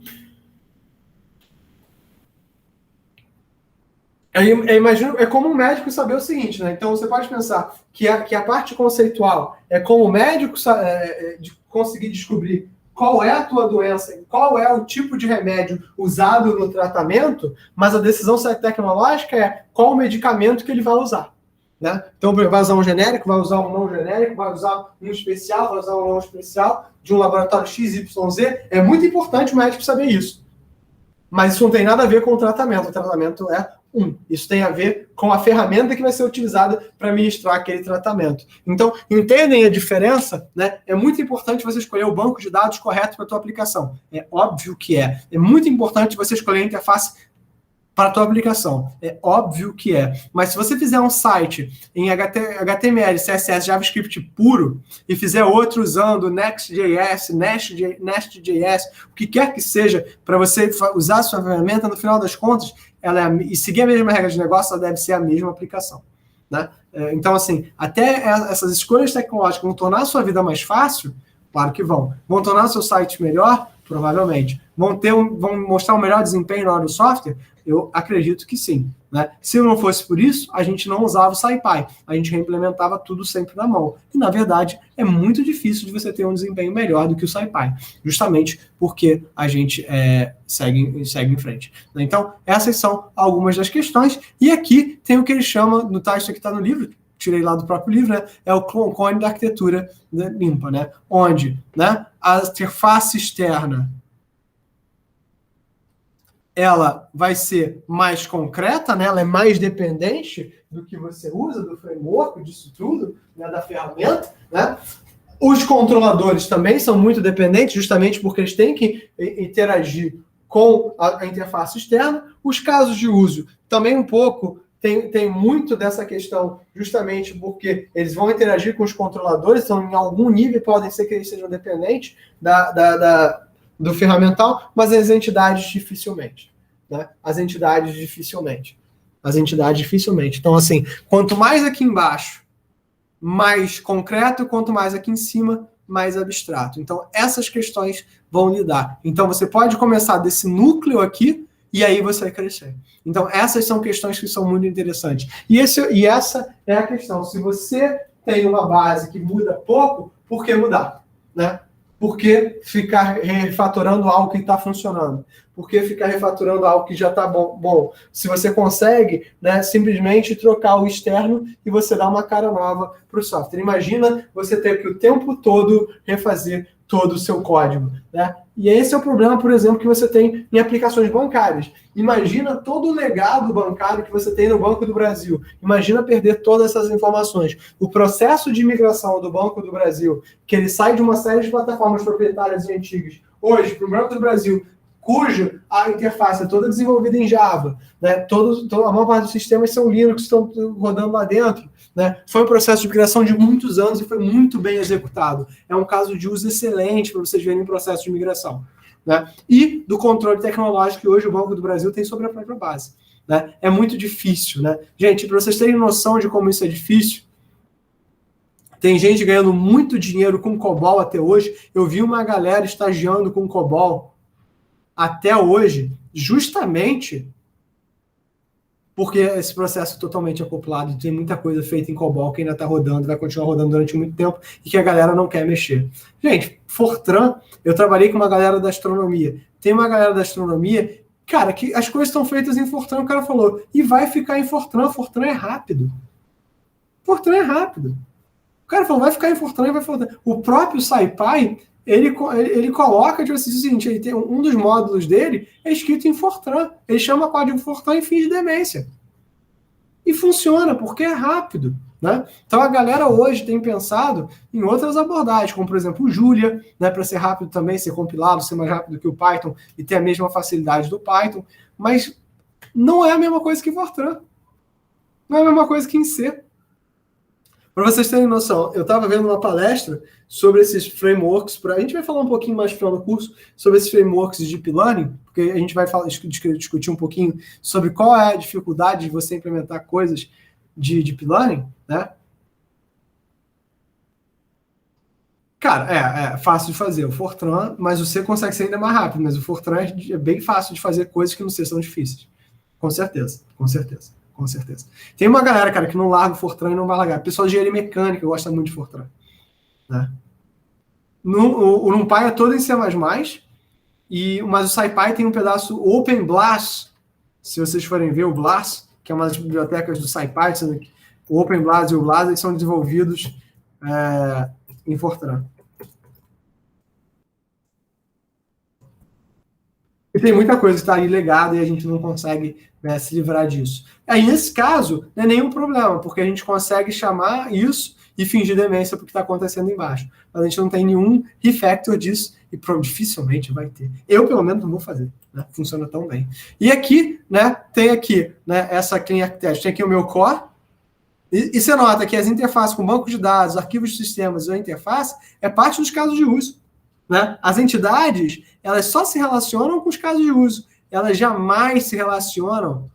Eu imagino, é como um médico saber o seguinte, né? Então você pode pensar que a parte conceitual é como o médico de conseguir descobrir qual é a tua doença, qual é o tipo de remédio usado no tratamento, mas a decisão tecnológica é qual o medicamento que ele vai usar. Né? Então, vai usar um genérico, vai usar um não genérico, vai usar um especial, vai usar um não especial, de um laboratório XYZ. É muito importante o médico saber isso. Mas isso não tem nada a ver com o tratamento. O tratamento é Isso tem a ver com a ferramenta que vai ser utilizada para ministrar aquele tratamento. Então, entendem a diferença? Né? É muito importante você escolher o banco de dados correto para a tua aplicação. É óbvio que é. É muito importante você escolher a interface para a tua aplicação. É óbvio que é. Mas se você fizer um site em HTML, CSS, JavaScript puro e fizer outro usando Next.js, Nest.js, o que quer que seja, para você usar a sua ferramenta, no final das contas, e seguir a mesma regra de negócio, ela deve ser a mesma aplicação. Né? Então, assim, até essas escolhas tecnológicas vão tornar a sua vida mais fácil? Claro que vão. Vão tornar o seu site melhor? Provavelmente. Vão mostrar um melhor desempenho na hora do software? Eu acredito que sim. Né? Se não fosse por isso, a gente não usava o SciPy. A gente reimplementava tudo sempre na mão. E, na verdade, é muito difícil de você ter um desempenho melhor do que o SciPy. Justamente porque a gente segue em frente. Então, essas são algumas das questões. E aqui tem o que ele chama, no texto que está no livro, tirei lá do próprio livro, né? É o clone da arquitetura, né, limpa, né? Onde, né, a interface externa ela vai ser mais concreta, né? Ela é mais dependente do que você usa, do framework, disso tudo, né, da ferramenta, né? Os controladores também são muito dependentes, justamente porque eles têm que interagir com a interface externa. Os casos de uso também um pouco tem muito dessa questão, justamente porque eles vão interagir com os controladores, então em algum nível podem ser que eles sejam dependentes do ferramental, mas as entidades dificilmente. Né? As entidades dificilmente. Então, assim, quanto mais aqui embaixo, mais concreto, quanto mais aqui em cima, mais abstrato. Então, essas questões vão lidar. Então, você pode começar desse núcleo aqui, e aí você vai crescer. Então, essas são questões que são muito interessantes. E essa é a questão. Se você tem uma base que muda pouco, por que mudar? Né? Por que ficar refatorando algo que está funcionando? Por que ficar refatorando algo que já está bom? Se você consegue, né, simplesmente trocar o externo e você dá uma cara nova para o software. Imagina você ter que o tempo todo refazer todo o seu código. Né? E esse é o problema, por exemplo, que você tem em aplicações bancárias. Imagina todo o legado bancário que você tem no Banco do Brasil. Imagina perder todas essas informações. O processo de migração do Banco do Brasil, que ele sai de uma série de plataformas proprietárias e antigas, hoje, para o Banco do Brasil, cuja a interface é toda desenvolvida em Java, né? A maior parte dos sistemas são Linux, estão rodando lá dentro. Né? Foi um processo de migração de muitos anos e foi muito bem executado. É um caso de uso excelente para vocês verem o processo de migração. Né? E do controle tecnológico que hoje o Banco do Brasil tem sobre a própria base. Né? É muito difícil. Né? Gente, para vocês terem noção de como isso é difícil, tem gente ganhando muito dinheiro com COBOL até hoje. Eu vi uma galera estagiando com COBOL até hoje, justamente porque esse processo é totalmente acoplado, tem muita coisa feita em COBOL que ainda está rodando, vai continuar rodando durante muito tempo e que a galera não quer mexer. Gente, Fortran, eu trabalhei com uma galera da astronomia. Tem uma galera da astronomia, cara, que as coisas estão feitas em Fortran, o cara falou, e vai ficar em Fortran, Fortran é rápido. Fortran é rápido. O cara falou, vai ficar em Fortran e vai Fortran. O próprio SciPy, ele coloca, tipo assim, o seguinte, ele tem um dos módulos dele é escrito em Fortran. Ele chama código Fortran em fins de demência. E funciona, porque é rápido. Né? Então a galera hoje tem pensado em outras abordagens, como por exemplo o Julia, né, para ser rápido também, ser compilado, ser mais rápido que o Python e ter a mesma facilidade do Python, mas não é a mesma coisa que Fortran. Não é a mesma coisa que em C. Para vocês terem noção, eu estava vendo uma palestra sobre esses frameworks, a gente vai falar um pouquinho mais no final do curso sobre esses frameworks de Deep Learning, porque a gente vai discutir um pouquinho sobre qual é a dificuldade de você implementar coisas de Deep Learning, né? Cara, é fácil de fazer, o Fortran, mas o C consegue ser ainda mais rápido, mas o Fortran é bem fácil de fazer coisas que no C são difíceis. Com certeza. Tem uma galera, cara, que não larga o Fortran e não vai largar. O pessoal de engenharia mecânica gosta muito de Fortran. Né? O NumPy é todo em C++, mas o SciPy tem um pedaço OpenBLAS, se vocês forem ver o BLAS, que é uma das bibliotecas do SciPy, o OpenBLAS e o BLAS eles são desenvolvidos em Fortran. E tem muita coisa que está ali legada e a gente não consegue, né, se livrar disso. Aí, nesse caso, não é nenhum problema, porque a gente consegue chamar isso e fingir demência porque está acontecendo embaixo. Mas a gente não tem nenhum refactor disso e dificilmente vai ter. Eu, pelo menos, não vou fazer. Né? Funciona tão bem. E aqui, né, tem aqui, né, essa Clean Architecture. Tem aqui o meu core. E você nota que as interfaces com banco de dados, arquivos de sistemas e a interface é parte dos casos de uso. Né? As entidades, elas só se relacionam com os casos de uso. Elas jamais se relacionam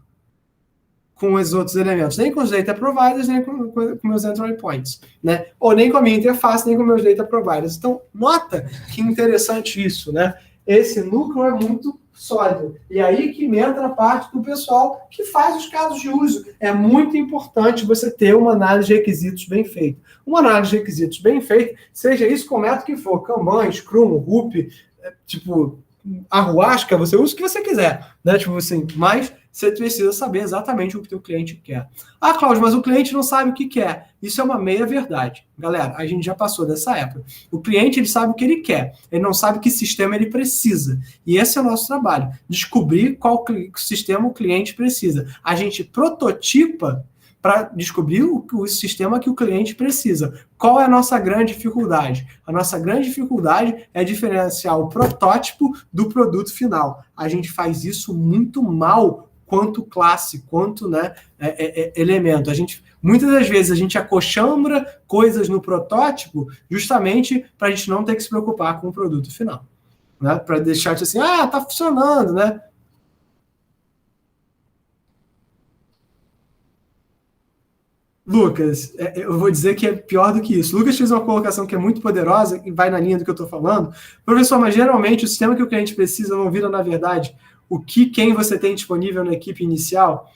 com os outros elementos, nem com os data providers, nem com meus entry points, né? Ou nem com a minha interface, nem com meus data providers. Então, nota que interessante isso, né? Esse núcleo é muito sólido. E aí que entra a parte do pessoal que faz os casos de uso. É muito importante você ter uma análise de requisitos bem feita. Uma análise de requisitos bem feita, seja isso com o método que for, Kanban, Scrum, Rup, tipo, Arruasca, você usa o que você quiser, né? Tipo assim, mas você precisa saber exatamente o que o teu cliente quer. Ah, Cláudio, mas o cliente não sabe o que quer. Isso é uma meia-verdade. Galera, a gente já passou dessa época. O cliente, ele sabe o que ele quer. Ele não sabe que sistema ele precisa. E esse é o nosso trabalho. Descobrir qual sistema o cliente precisa. A gente prototipa para descobrir o sistema que o cliente precisa. Qual é a nossa grande dificuldade? A nossa grande dificuldade é diferenciar o protótipo do produto final. A gente faz isso muito mal quanto classe, quanto, né, elemento. Muitas das vezes a gente acochambra coisas no protótipo justamente para a gente não ter que se preocupar com o produto final. Né? Para deixar assim, tá funcionando, né? Lucas, eu vou dizer que é pior do que isso. Lucas fez uma colocação que é muito poderosa e vai na linha do que eu estou falando. Professor, mas geralmente o sistema que o cliente precisa não vira, na verdade, quem você tem disponível na equipe inicial.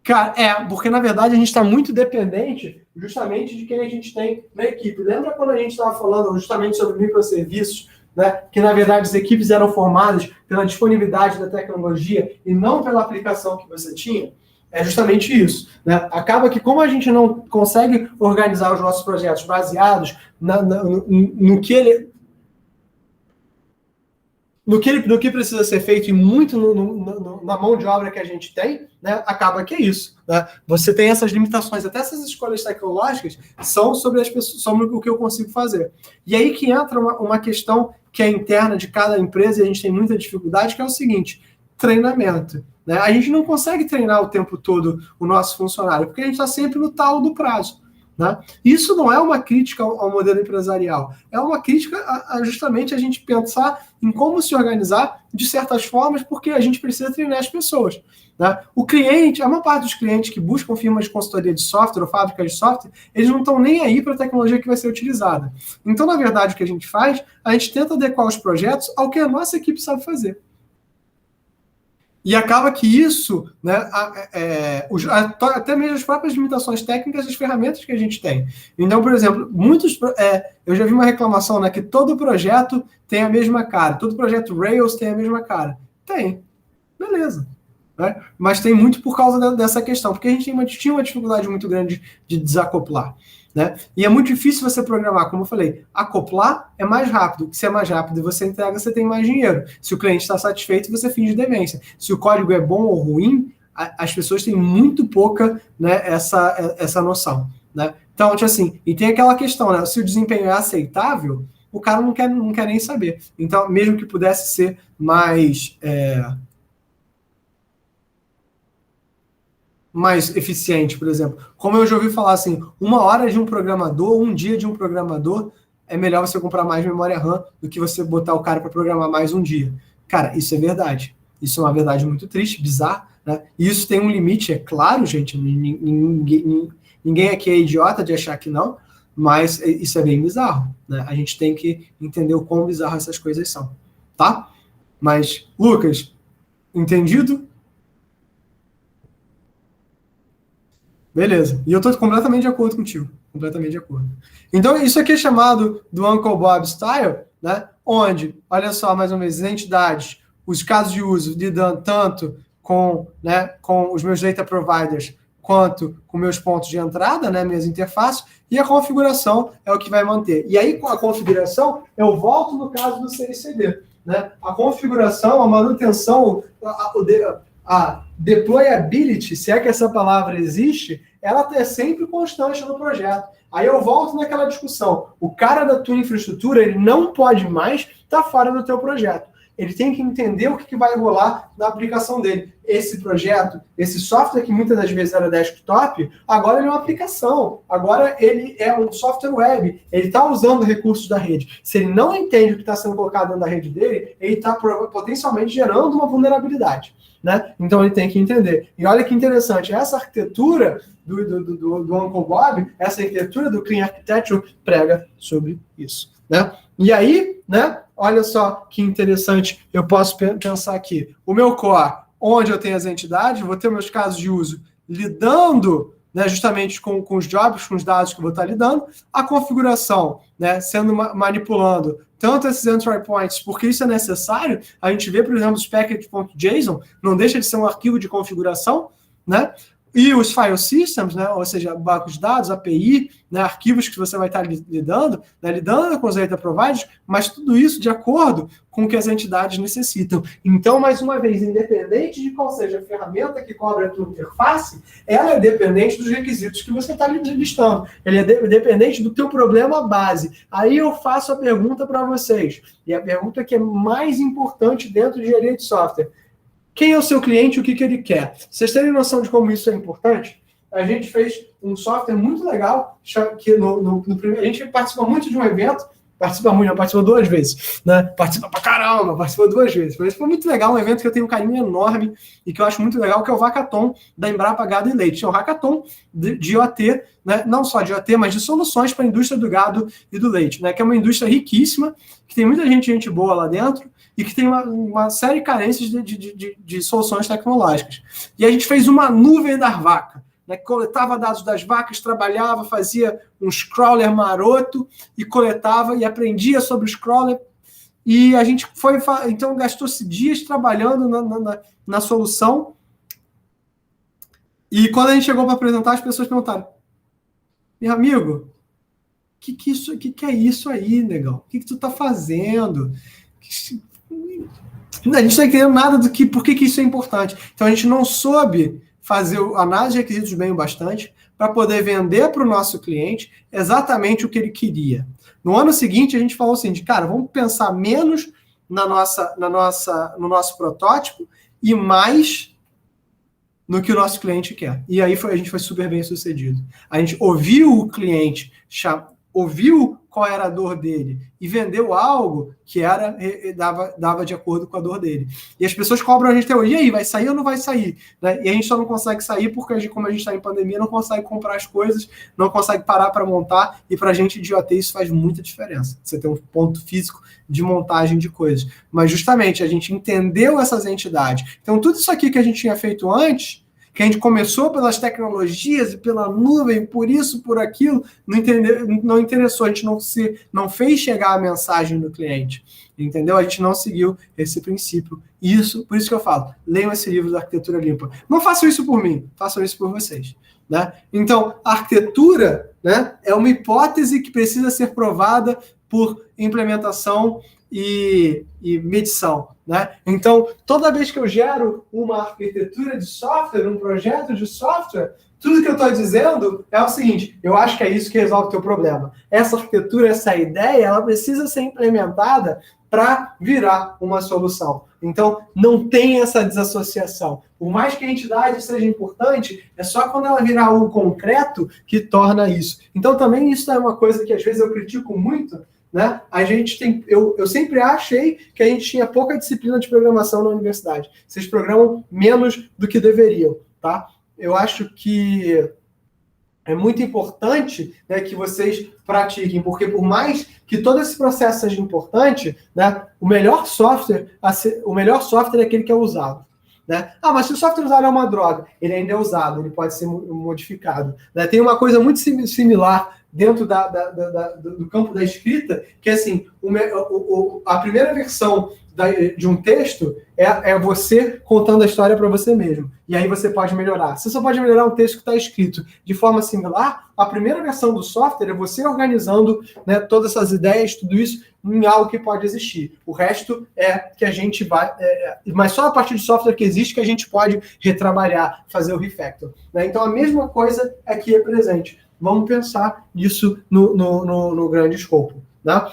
Cara, porque na verdade a gente está muito dependente justamente de quem a gente tem na equipe. Lembra quando a gente estava falando justamente sobre microserviços, né? Que na verdade as equipes eram formadas pela disponibilidade da tecnologia e não pela aplicação que você tinha? É justamente isso. Né? Acaba que, como a gente não consegue organizar os nossos projetos baseados no que precisa ser feito e muito na mão de obra que a gente tem, né? Acaba que é isso. Né? Você tem essas limitações, até essas escolhas tecnológicas são sobre as pessoas, sobre o que eu consigo fazer. E aí que entra uma questão que é interna de cada empresa e a gente tem muita dificuldade, que é o seguinte: treinamento. Né? A gente não consegue treinar o tempo todo o nosso funcionário, porque a gente está sempre no talo do prazo. Né? Isso não é uma crítica ao modelo empresarial, é uma crítica justamente a gente pensar em como se organizar de certas formas, porque a gente precisa treinar as pessoas. Né? O cliente, a maior parte dos clientes que buscam firmas de consultoria de software ou fábricas de software, eles não estão nem aí para a tecnologia que vai ser utilizada. Então, na verdade, o que a gente faz, a gente tenta adequar os projetos ao que a nossa equipe sabe fazer. E acaba que isso, né, até mesmo as próprias limitações técnicas das ferramentas que a gente tem. Então, por exemplo, eu já vi uma reclamação, né, que todo projeto tem a mesma cara, todo projeto Rails tem a mesma cara. Tem, beleza. Né? Mas tem muito por causa dessa questão, porque a gente tinha uma dificuldade muito grande de desacoplar. Né? E é muito difícil você programar, como eu falei, acoplar é mais rápido. Se é mais rápido e você entrega, você tem mais dinheiro. Se o cliente está satisfeito, você finge demência. Se o código é bom ou ruim, as pessoas têm muito pouca, né, essa noção. Né? Então, tipo assim, e tem aquela questão, né? Se o desempenho é aceitável, o cara não quer nem saber. Então, mesmo que pudesse ser mais eficiente, por exemplo. Como eu já ouvi falar assim, 1 hora de um programador, 1 dia de um programador, é melhor você comprar mais memória RAM do que você botar o cara para programar mais 1 dia. Cara, isso é verdade. Isso é uma verdade muito triste, bizarra, né? E isso tem um limite, é claro, gente. Ninguém aqui é idiota de achar que não, mas isso é bem bizarro, né? A gente tem que entender o quão bizarro essas coisas são, tá? Mas, Lucas, entendido? Beleza. E eu estou completamente de acordo contigo. Completamente de acordo. Então, isso aqui é chamado do Uncle Bob Style, né? Onde, olha só, mais uma vez, as entidades, os casos de uso lidando tanto com os meus data providers quanto com meus pontos de entrada, né, minhas interfaces, e a configuração é o que vai manter. E aí, com a configuração, eu volto no caso do CICD. né? A configuração, a manutenção, a deployability, se é que essa palavra existe, ela é sempre constante no projeto. Aí eu volto naquela discussão. O cara da tua infraestrutura, ele não pode mais estar fora do teu projeto. Ele tem que entender o que vai rolar na aplicação dele. Esse projeto, esse software que muitas das vezes era desktop, agora ele é uma aplicação. Agora ele é um software web. Ele está usando recursos da rede. Se ele não entende o que está sendo colocado dentro da rede dele, ele está potencialmente gerando uma vulnerabilidade, né? Então ele tem que entender. E olha que interessante, essa arquitetura do Uncle Bob, essa arquitetura do Clean Architecture prega sobre isso, né? E aí, né? Olha só que interessante, eu posso pensar aqui. O meu core, onde eu tenho as entidades, vou ter meus casos de uso lidando, né, justamente com os jobs, com os dados que eu vou estar lidando, a configuração, né, sendo manipulando tanto esses entry points, porque isso é necessário. A gente vê, por exemplo, os package.json, não deixa de ser um arquivo de configuração, né? E os file systems, né, ou seja, bancos de dados, API, né, arquivos que você vai estar lidando, né, lidando com os data providers, mas tudo isso de acordo com o que as entidades necessitam. Então, mais uma vez, independente de qual seja a ferramenta que cobra a tua interface, ela é dependente dos requisitos que você está listando. Ele é dependente do teu problema base. Aí eu faço a pergunta para vocês, e a pergunta que é mais importante dentro de engenharia de software. Quem é o seu cliente e o que ele quer? Vocês terem noção de como isso é importante? A gente fez um software muito legal, que a gente participa muito de um evento, participa 2 vezes, né? Participa pra caramba, participa 2 vezes. Mas foi muito legal, um evento que eu tenho um carinho enorme e que eu acho muito legal, que é o Hackathon da Embrapa Gado e Leite. É um hackathon de IoT, né? Não só de IoT, mas de soluções para a indústria do gado e do leite, né? Que é uma indústria riquíssima, que tem muita gente boa lá dentro, e que tem uma série de carências de soluções tecnológicas. E a gente fez uma nuvem da vaca, né, que coletava dados das vacas, trabalhava, fazia um crawler maroto, e coletava e aprendia sobre os crawler. E a gente então gastou-se dias trabalhando na solução. E quando a gente chegou para apresentar, as pessoas perguntaram: meu amigo, o que é isso aí, negão? O que tu tá fazendo? A gente não está entendendo nada por que isso é importante. Então a gente não soube fazer análise de requisitos bem o bastante para poder vender para o nosso cliente exatamente o que ele queria. No ano seguinte, a gente falou assim, cara, vamos pensar menos no nosso protótipo e mais no que o nosso cliente quer. E aí a gente foi super bem sucedido. A gente ouviu o cliente, ouviu qual era a dor dele e vendeu algo que dava de acordo com a dor dele. E as pessoas cobram a gente até hoje, e aí, vai sair ou não vai sair? Né? E a gente só não consegue sair porque, como a gente está em pandemia, não consegue comprar as coisas, não consegue parar para montar, e para a gente de IoT isso faz muita diferença. Você tem um ponto físico de montagem de coisas. Mas justamente a gente entendeu essas entidades. Então tudo isso aqui que a gente tinha feito antes, que a gente começou pelas tecnologias e pela nuvem, por isso, por aquilo, não interessou, a gente não fez chegar a mensagem do cliente, entendeu? A gente não seguiu esse princípio. Por isso que eu falo, leiam esse livro da Arquitetura Limpa. Não façam isso por mim, façam isso por vocês. Né? Então, a arquitetura, né, é uma hipótese que precisa ser provada por implementação e medição. Né? Então, toda vez que eu gero uma arquitetura de software, um projeto de software, tudo que eu estou dizendo é o seguinte: eu acho que é isso que resolve o teu problema. Essa arquitetura, essa ideia, ela precisa ser implementada para virar uma solução. Então, não tem essa desassociação. Por mais que a entidade seja importante, é só quando ela virar algo concreto que torna isso. Então, também isso é uma coisa que às vezes eu critico muito. Né? Eu sempre achei que a gente tinha pouca disciplina de programação na universidade. Vocês programam menos do que deveriam. Tá? Eu acho que é muito importante, né, que vocês pratiquem, porque por mais que todo esse processo seja importante, né, o melhor software é aquele que é usado. Né? Mas se o software usado é uma droga, ele ainda é usado, ele pode ser modificado. Né? Tem uma coisa muito similar dentro do campo da escrita, que assim, a primeira versão de um texto é você contando a história para você mesmo. E aí você pode melhorar. Você só pode melhorar um texto que está escrito de forma similar. A primeira versão do software é você organizando, né, todas essas ideias, tudo isso, em algo que pode existir. O resto é que a gente vai... mas só a partir de software que existe que a gente pode retrabalhar, fazer o refactor. Né? Então a mesma coisa aqui é presente. Vamos pensar nisso no grande escopo. Né?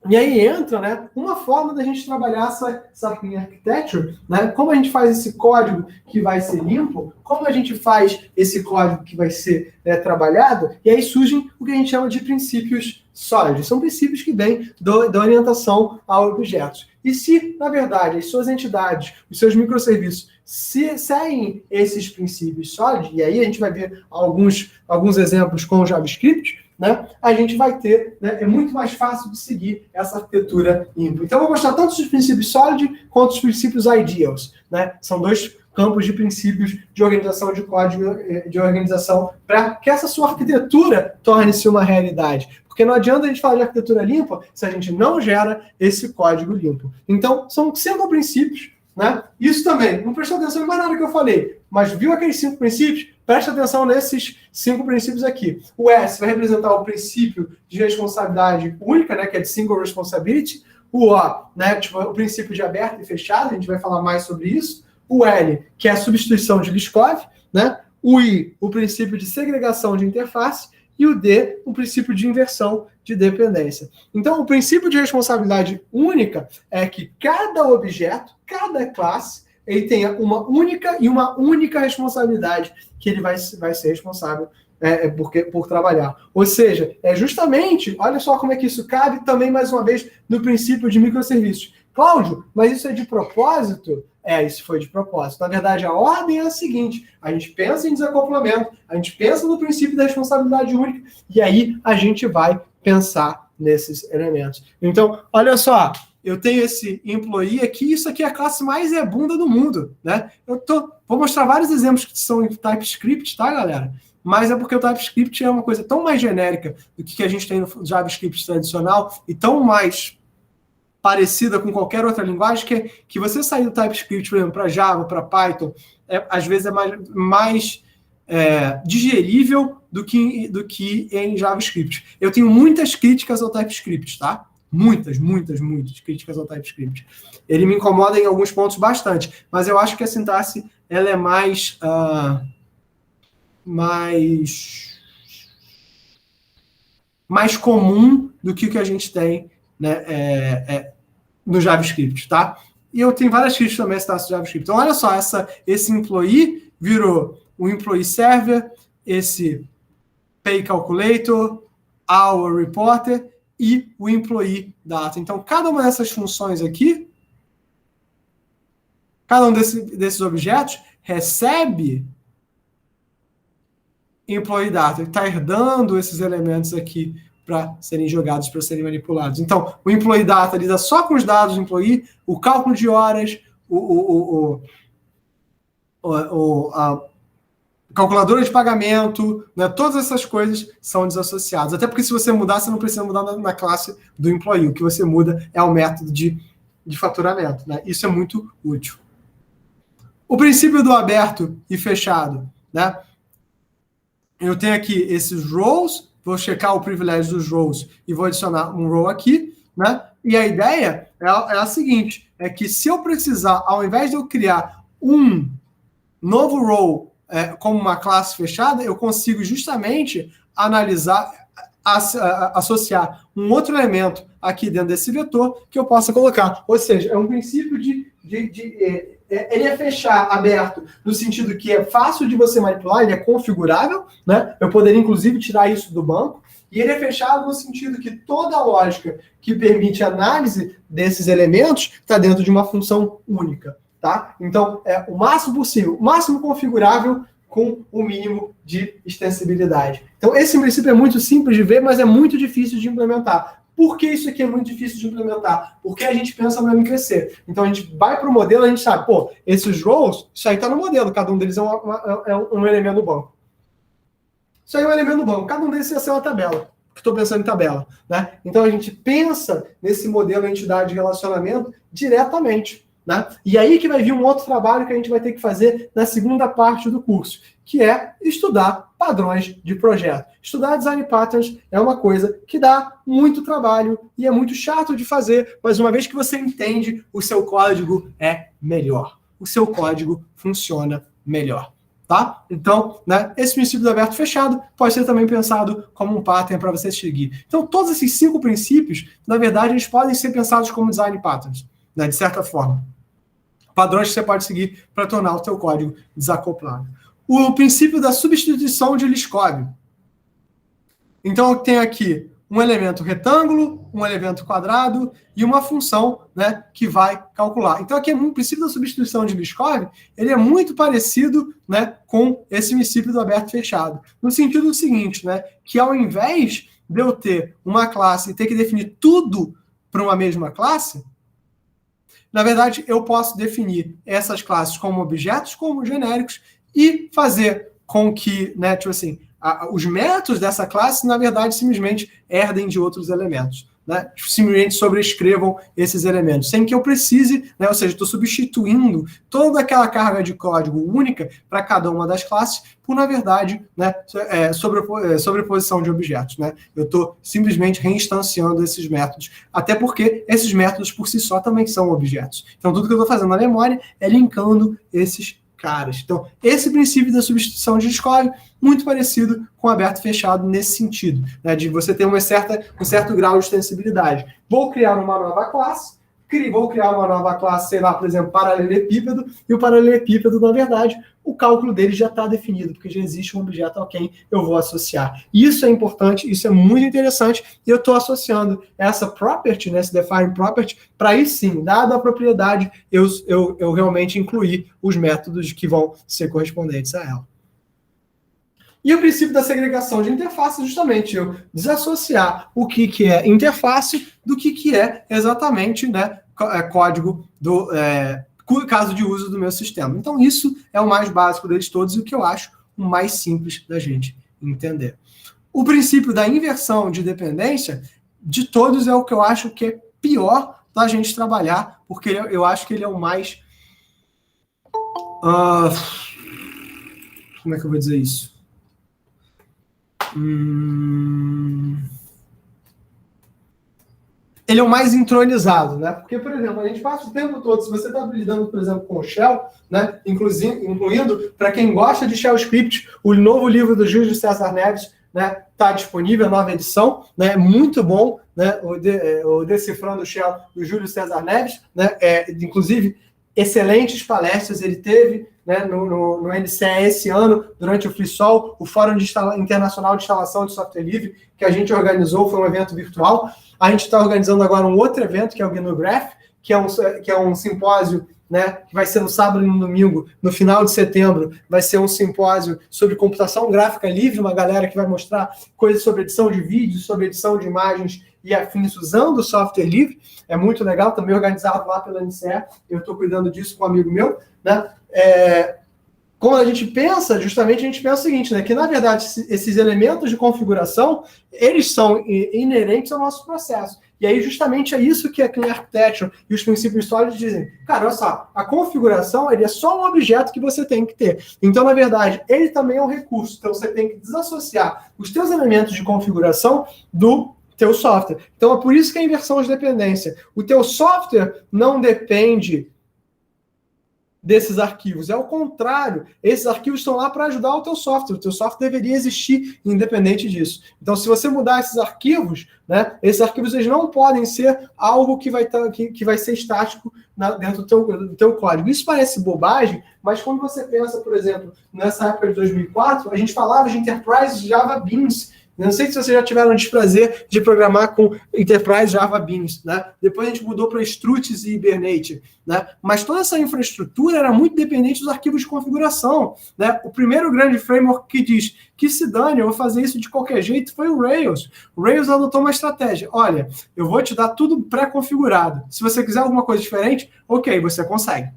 E aí entra, né, uma forma da gente trabalhar essa architecture, né, como a gente faz esse código que vai ser limpo, como a gente faz esse código que vai ser trabalhado, e aí surgem o que a gente chama de princípios sólidos. São princípios que vêm da orientação a objetos. E se, na verdade, as suas entidades, os seus microserviços, se seguem esses princípios sólidos, e aí a gente vai ver alguns exemplos com o JavaScript, né, a gente vai ter, né, é muito mais fácil de seguir essa arquitetura limpa. Então, eu vou mostrar tanto os princípios sólidos quanto os princípios ideals. Né? São dois campos de princípios de organização de código, de organização, para que essa sua arquitetura torne-se uma realidade. Porque não adianta a gente falar de arquitetura limpa se a gente não gera esse código limpo. Então, são 5 princípios. Né? Isso também, não prestou atenção em mais nada que eu falei, mas viu aqueles 5 princípios? Presta atenção nesses 5 princípios aqui. O S vai representar o princípio de responsabilidade única, né, que é de single responsibility. O O, né, tipo, o princípio de aberto e fechado, a gente vai falar mais sobre isso. O L, que é a substituição de Liskov, né? O I, o princípio de segregação de interface. E o D, o princípio de inversão de dependência. Então, o princípio de responsabilidade única é que cada objeto, cada classe, ele tenha uma única responsabilidade que ele vai ser responsável por trabalhar. Ou seja, é justamente, olha só como é que isso cabe também, mais uma vez, no princípio de microserviços. Cláudio, mas isso é de propósito? Isso foi de propósito. Na verdade, a ordem é a seguinte: a gente pensa em desacoplamento, a gente pensa no princípio da responsabilidade única, e aí a gente vai pensar nesses elementos. Então, olha só, eu tenho esse employee aqui, isso aqui é a classe mais bunda do mundo, né? Vou mostrar vários exemplos que são em TypeScript, tá, galera? Mas é porque o TypeScript é uma coisa tão mais genérica do que a gente tem no JavaScript tradicional e tão mais parecida com qualquer outra linguagem, que você sair do TypeScript, por exemplo, para Java, para Python, às vezes é mais digerível do que em JavaScript. Eu tenho muitas críticas ao TypeScript, tá? Muitas críticas ao TypeScript. Ele me incomoda em alguns pontos bastante, mas eu acho que a sintaxe ela é mais comum do que o que a gente tem, né, no JavaScript, tá? E eu tenho várias críticas também a sintaxe do JavaScript. Então, olha só, esse employee virou o employee server, esse pay calculator, hour reporter e o employee data. Então, cada uma dessas funções aqui, cada um desses objetos recebe employee data, está herdando esses elementos aqui para serem jogados, para serem manipulados. Então, o employee data lida só com os dados do employee, o cálculo de horas, a calculadora de pagamento, né, todas essas coisas são desassociadas. Até porque se você mudar, você não precisa mudar na classe do employee. O que você muda é o método de faturamento. Né? Isso é muito útil. O princípio do aberto e fechado. Né? Eu tenho aqui esses roles, vou checar o privilégio dos roles e vou adicionar um role aqui, né? E a ideia é a seguinte, é que se eu precisar, ao invés de eu criar um novo role como uma classe fechada, eu consigo justamente analisar, associar um outro elemento aqui dentro desse vetor que eu possa colocar. Ou seja, é um princípio ele é fechar aberto no sentido que é fácil de você manipular, ele é configurável, né? Eu poderia, inclusive, tirar isso do banco. E ele é fechado no sentido que toda a lógica que permite análise desses elementos está dentro de uma função única, tá? Então, é o máximo possível, o máximo configurável com o mínimo de extensibilidade. Então, esse princípio é muito simples de ver, mas é muito difícil de implementar. Por que isso aqui é muito difícil de implementar? Porque a gente pensa no MQC. Então, a gente vai para o modelo, a gente sabe, esses roles, isso aí está no modelo, cada um deles é um elemento do banco. Isso aí é um elemento do banco. Cada um desses ia ser uma tabela. Estou pensando em tabela, né? Então a gente pensa nesse modelo entidade de relacionamento diretamente, né? E aí que vai vir um outro trabalho que a gente vai ter que fazer na segunda parte do curso, que é estudar padrões de projeto. Estudar design patterns é uma coisa que dá muito trabalho e é muito chato de fazer, mas uma vez que você entende, o seu código é melhor. O seu código funciona melhor. Tá? Então, né, esse princípio do aberto e fechado pode ser também pensado como um pattern para você seguir. Então, todos esses 5 princípios, na verdade, eles podem ser pensados como design patterns, né, de certa forma. Padrões que você pode seguir para tornar o seu código desacoplado. O princípio da substituição de Liskov. Então, eu tenho aqui um elemento retângulo, um elemento quadrado e uma função, né, que vai calcular. Então, aqui o princípio da substituição de Liskov, ele é muito parecido, né, com esse princípio do aberto e fechado. No sentido do seguinte, né, que ao invés de eu ter uma classe e ter que definir tudo para uma mesma classe, na verdade, eu posso definir essas classes como objetos, como genéricos, e fazer com que, né, tipo assim, os métodos dessa classe, na verdade, simplesmente herdem de outros elementos, né? Simplesmente sobrescrevam esses elementos, sem que eu precise, né? Ou seja, estou substituindo toda aquela carga de código única para cada uma das classes por, na verdade, né, sobreposição de objetos, né? Eu estou simplesmente reinstanciando esses métodos, até porque esses métodos por si só também são objetos. Então, tudo que eu estou fazendo na memória é linkando esses caras. Então, esse princípio da substituição de Liskov, muito parecido com aberto e fechado nesse sentido, né, de você ter um certo grau de extensibilidade. Vou criar uma nova classe, sei lá, por exemplo, paralelepípedo, e o paralelepípedo, na verdade, o cálculo dele já está definido, porque já existe um objeto a quem eu vou associar. Isso é importante, isso é muito interessante, e eu estou associando essa property, né, esse define property, para aí sim, dada a propriedade, eu realmente incluir os métodos que vão ser correspondentes a ela. E o princípio da segregação de interface, justamente eu desassociar o que é interface do que é exatamente, né, código do caso de uso do meu sistema. Então, isso é o mais básico deles todos e o que eu acho o mais simples da gente entender. O princípio da inversão de dependência, de todos, é o que eu acho que é pior da gente trabalhar, porque eu acho que ele é o mais... como é que eu vou dizer isso? Ele é o mais entronizado, né? Porque, por exemplo, a gente passa o tempo todo, se você está lidando, por exemplo, com o Shell, né? Incluindo, para quem gosta de Shell Script, o novo livro do Júlio César Neves, né? Está disponível, a nova edição, né? Muito bom, né? O Decifrando Shell do Júlio César Neves, né? Inclusive, excelentes palestras ele teve, né, no NCE esse ano, durante o FreeSol, o Fórum Internacional de Instalação de Software Livre, que a gente organizou, foi um evento virtual. A gente está organizando agora um outro evento, que é o GNU Graph, que é um simpósio, né, que vai ser no sábado e no domingo, no final de setembro, vai ser um simpósio sobre computação gráfica livre, uma galera que vai mostrar coisas sobre edição de vídeos, sobre edição de imagens e afins usando o software livre. É muito legal, também organizado lá pela NCE, eu estou cuidando disso com um amigo meu, né? Quando a gente pensa, justamente a gente pensa o seguinte, né, que na verdade esses elementos de configuração, eles são inerentes ao nosso processo. E aí justamente é isso que a Clean Architecture e os princípios sólidos dizem. Cara, olha só, a configuração ele é só um objeto que você tem que ter. Então, na verdade, ele também é um recurso. Então, você tem que desassociar os teus elementos de configuração do teu software. Então, é por isso que é a inversão de dependência. O teu software não depende desses arquivos. É o contrário. Esses arquivos estão lá para ajudar o teu software. O teu software deveria existir independente disso. Então, se você mudar esses arquivos, né, esses arquivos eles não podem ser algo que vai ser estático dentro do teu código. Isso parece bobagem, mas quando você pensa, por exemplo, nessa época de 2004, a gente falava de Enterprise Java Beans. Eu não sei se vocês já tiveram o desprazer de programar com Enterprise Java Beans, né? Depois a gente mudou para Struts e Hibernate, né? Mas toda essa infraestrutura era muito dependente dos arquivos de configuração, né? O primeiro grande framework que diz que se dane, eu vou fazer isso de qualquer jeito, foi o Rails. O Rails adotou uma estratégia. Olha, eu vou te dar tudo pré-configurado. Se você quiser alguma coisa diferente, ok, você consegue,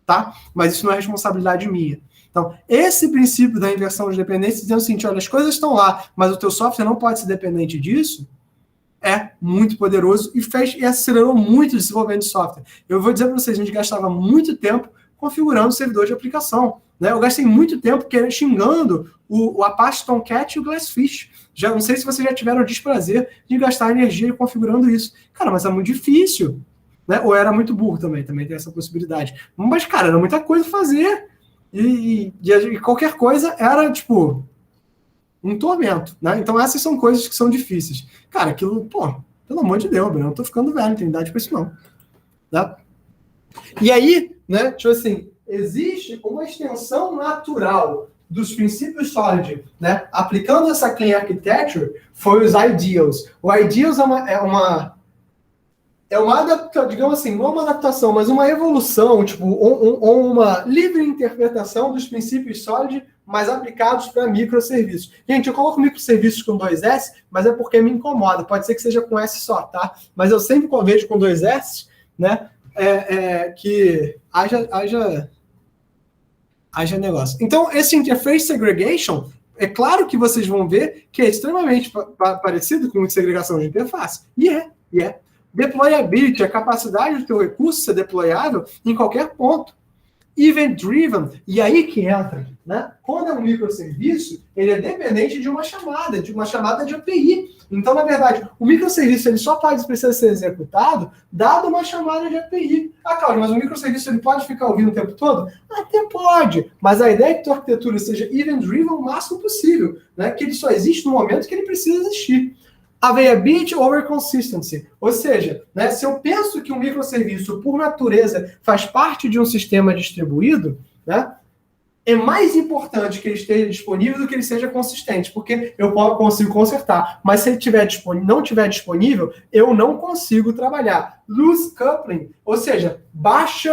tá? Mas isso não é responsabilidade minha. Então, esse princípio da inversão de dependência, dizendo o seguinte, olha, as coisas estão lá, mas o teu software não pode ser dependente disso, é muito poderoso e acelerou muito o desenvolvimento de software. Eu vou dizer para vocês, a gente gastava muito tempo configurando servidor de aplicação. Né? Eu gastei muito tempo xingando o Apache Tomcat e o Glassfish. Já não sei se vocês já tiveram o desprazer de gastar energia configurando isso. Cara, mas é muito difícil. Né? Ou era muito burro também tem essa possibilidade. Mas, cara, era muita coisa a fazer. E qualquer coisa era, tipo, um tormento. Né? Então, essas são coisas que são difíceis. Cara, aquilo, pô, pelo amor de Deus, eu não tô ficando velho, não tenho idade para isso, não. Tá? E aí, né, tipo assim, existe uma extensão natural dos princípios SOLID, né, aplicando essa Clean Architecture, foi os Ideals. O Ideals é uma adaptação, digamos assim, não é uma adaptação, mas uma evolução, tipo, uma livre interpretação dos princípios SOLID, mas aplicados para microserviços. Gente, eu coloco microserviços com 2S, mas é porque me incomoda. Pode ser que seja com S só, tá? Mas eu sempre vejo com 2S, né? Que haja negócio. Então, esse Interface Segregation, é claro que vocês vão ver que é extremamente parecido com segregação de interface. E é. Deployability, a capacidade do teu recurso ser deployável em qualquer ponto. Event-driven, e aí que entra, né? Quando é um microserviço, ele é dependente de uma chamada de API. Então, na verdade, o microserviço ele só precisa ser executado dado uma chamada de API. Ah, Cláudio, mas o microserviço ele pode ficar ouvindo o tempo todo? Até pode, mas a ideia é que a tua arquitetura seja event-driven o máximo possível, né? Que ele só existe no momento que ele precisa existir. Availability over consistency. Ou seja, né, se eu penso que um microserviço, por natureza, faz parte de um sistema distribuído, né, é mais importante que ele esteja disponível do que ele seja consistente, porque eu consigo consertar. Mas se ele não estiver disponível, eu não consigo trabalhar. Loose coupling, ou seja, baixo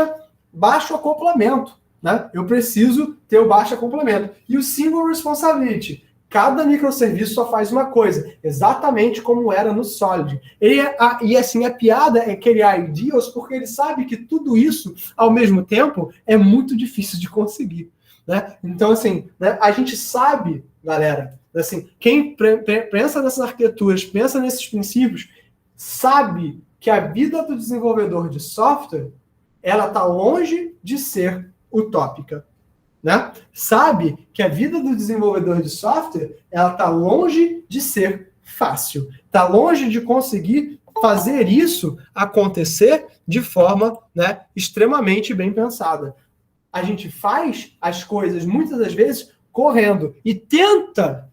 acoplamento. Né? Eu preciso ter o baixo acoplamento. E o single responsibility. Cada microserviço só faz uma coisa, exatamente como era no Solid. E assim, a piada é criar ideals, porque ele sabe que tudo isso, ao mesmo tempo, é muito difícil de conseguir. Né? Então, assim, né, a gente sabe, galera, assim, quem pensa nessas arquiteturas, pensa nesses princípios, sabe que a vida do desenvolvedor de software, ela está longe de ser utópica. Né? Sabe que a vida do desenvolvedor de software ela está longe de ser fácil, está longe de conseguir fazer isso acontecer de forma, né, extremamente bem pensada. A gente faz as coisas muitas das vezes correndo e tenta,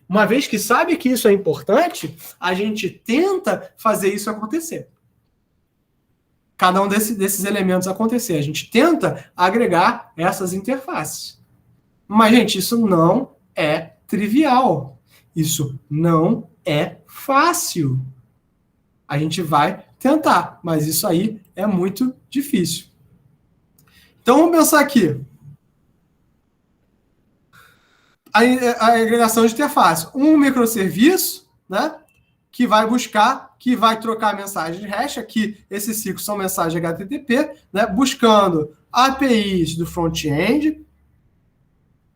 uma vez que sabe que isso é importante, a gente tenta fazer isso acontecer. Cada um desses elementos acontecer. A gente tenta agregar essas interfaces. Mas, gente, isso não é trivial. Isso não é fácil. A gente vai tentar, mas isso aí é muito difícil. Então, vamos pensar aqui. A agregação de interface. Um microserviço, né? Que vai buscar, que vai trocar mensagem de hash, aqui esses ciclos são mensagens HTTP, né, buscando APIs do front-end,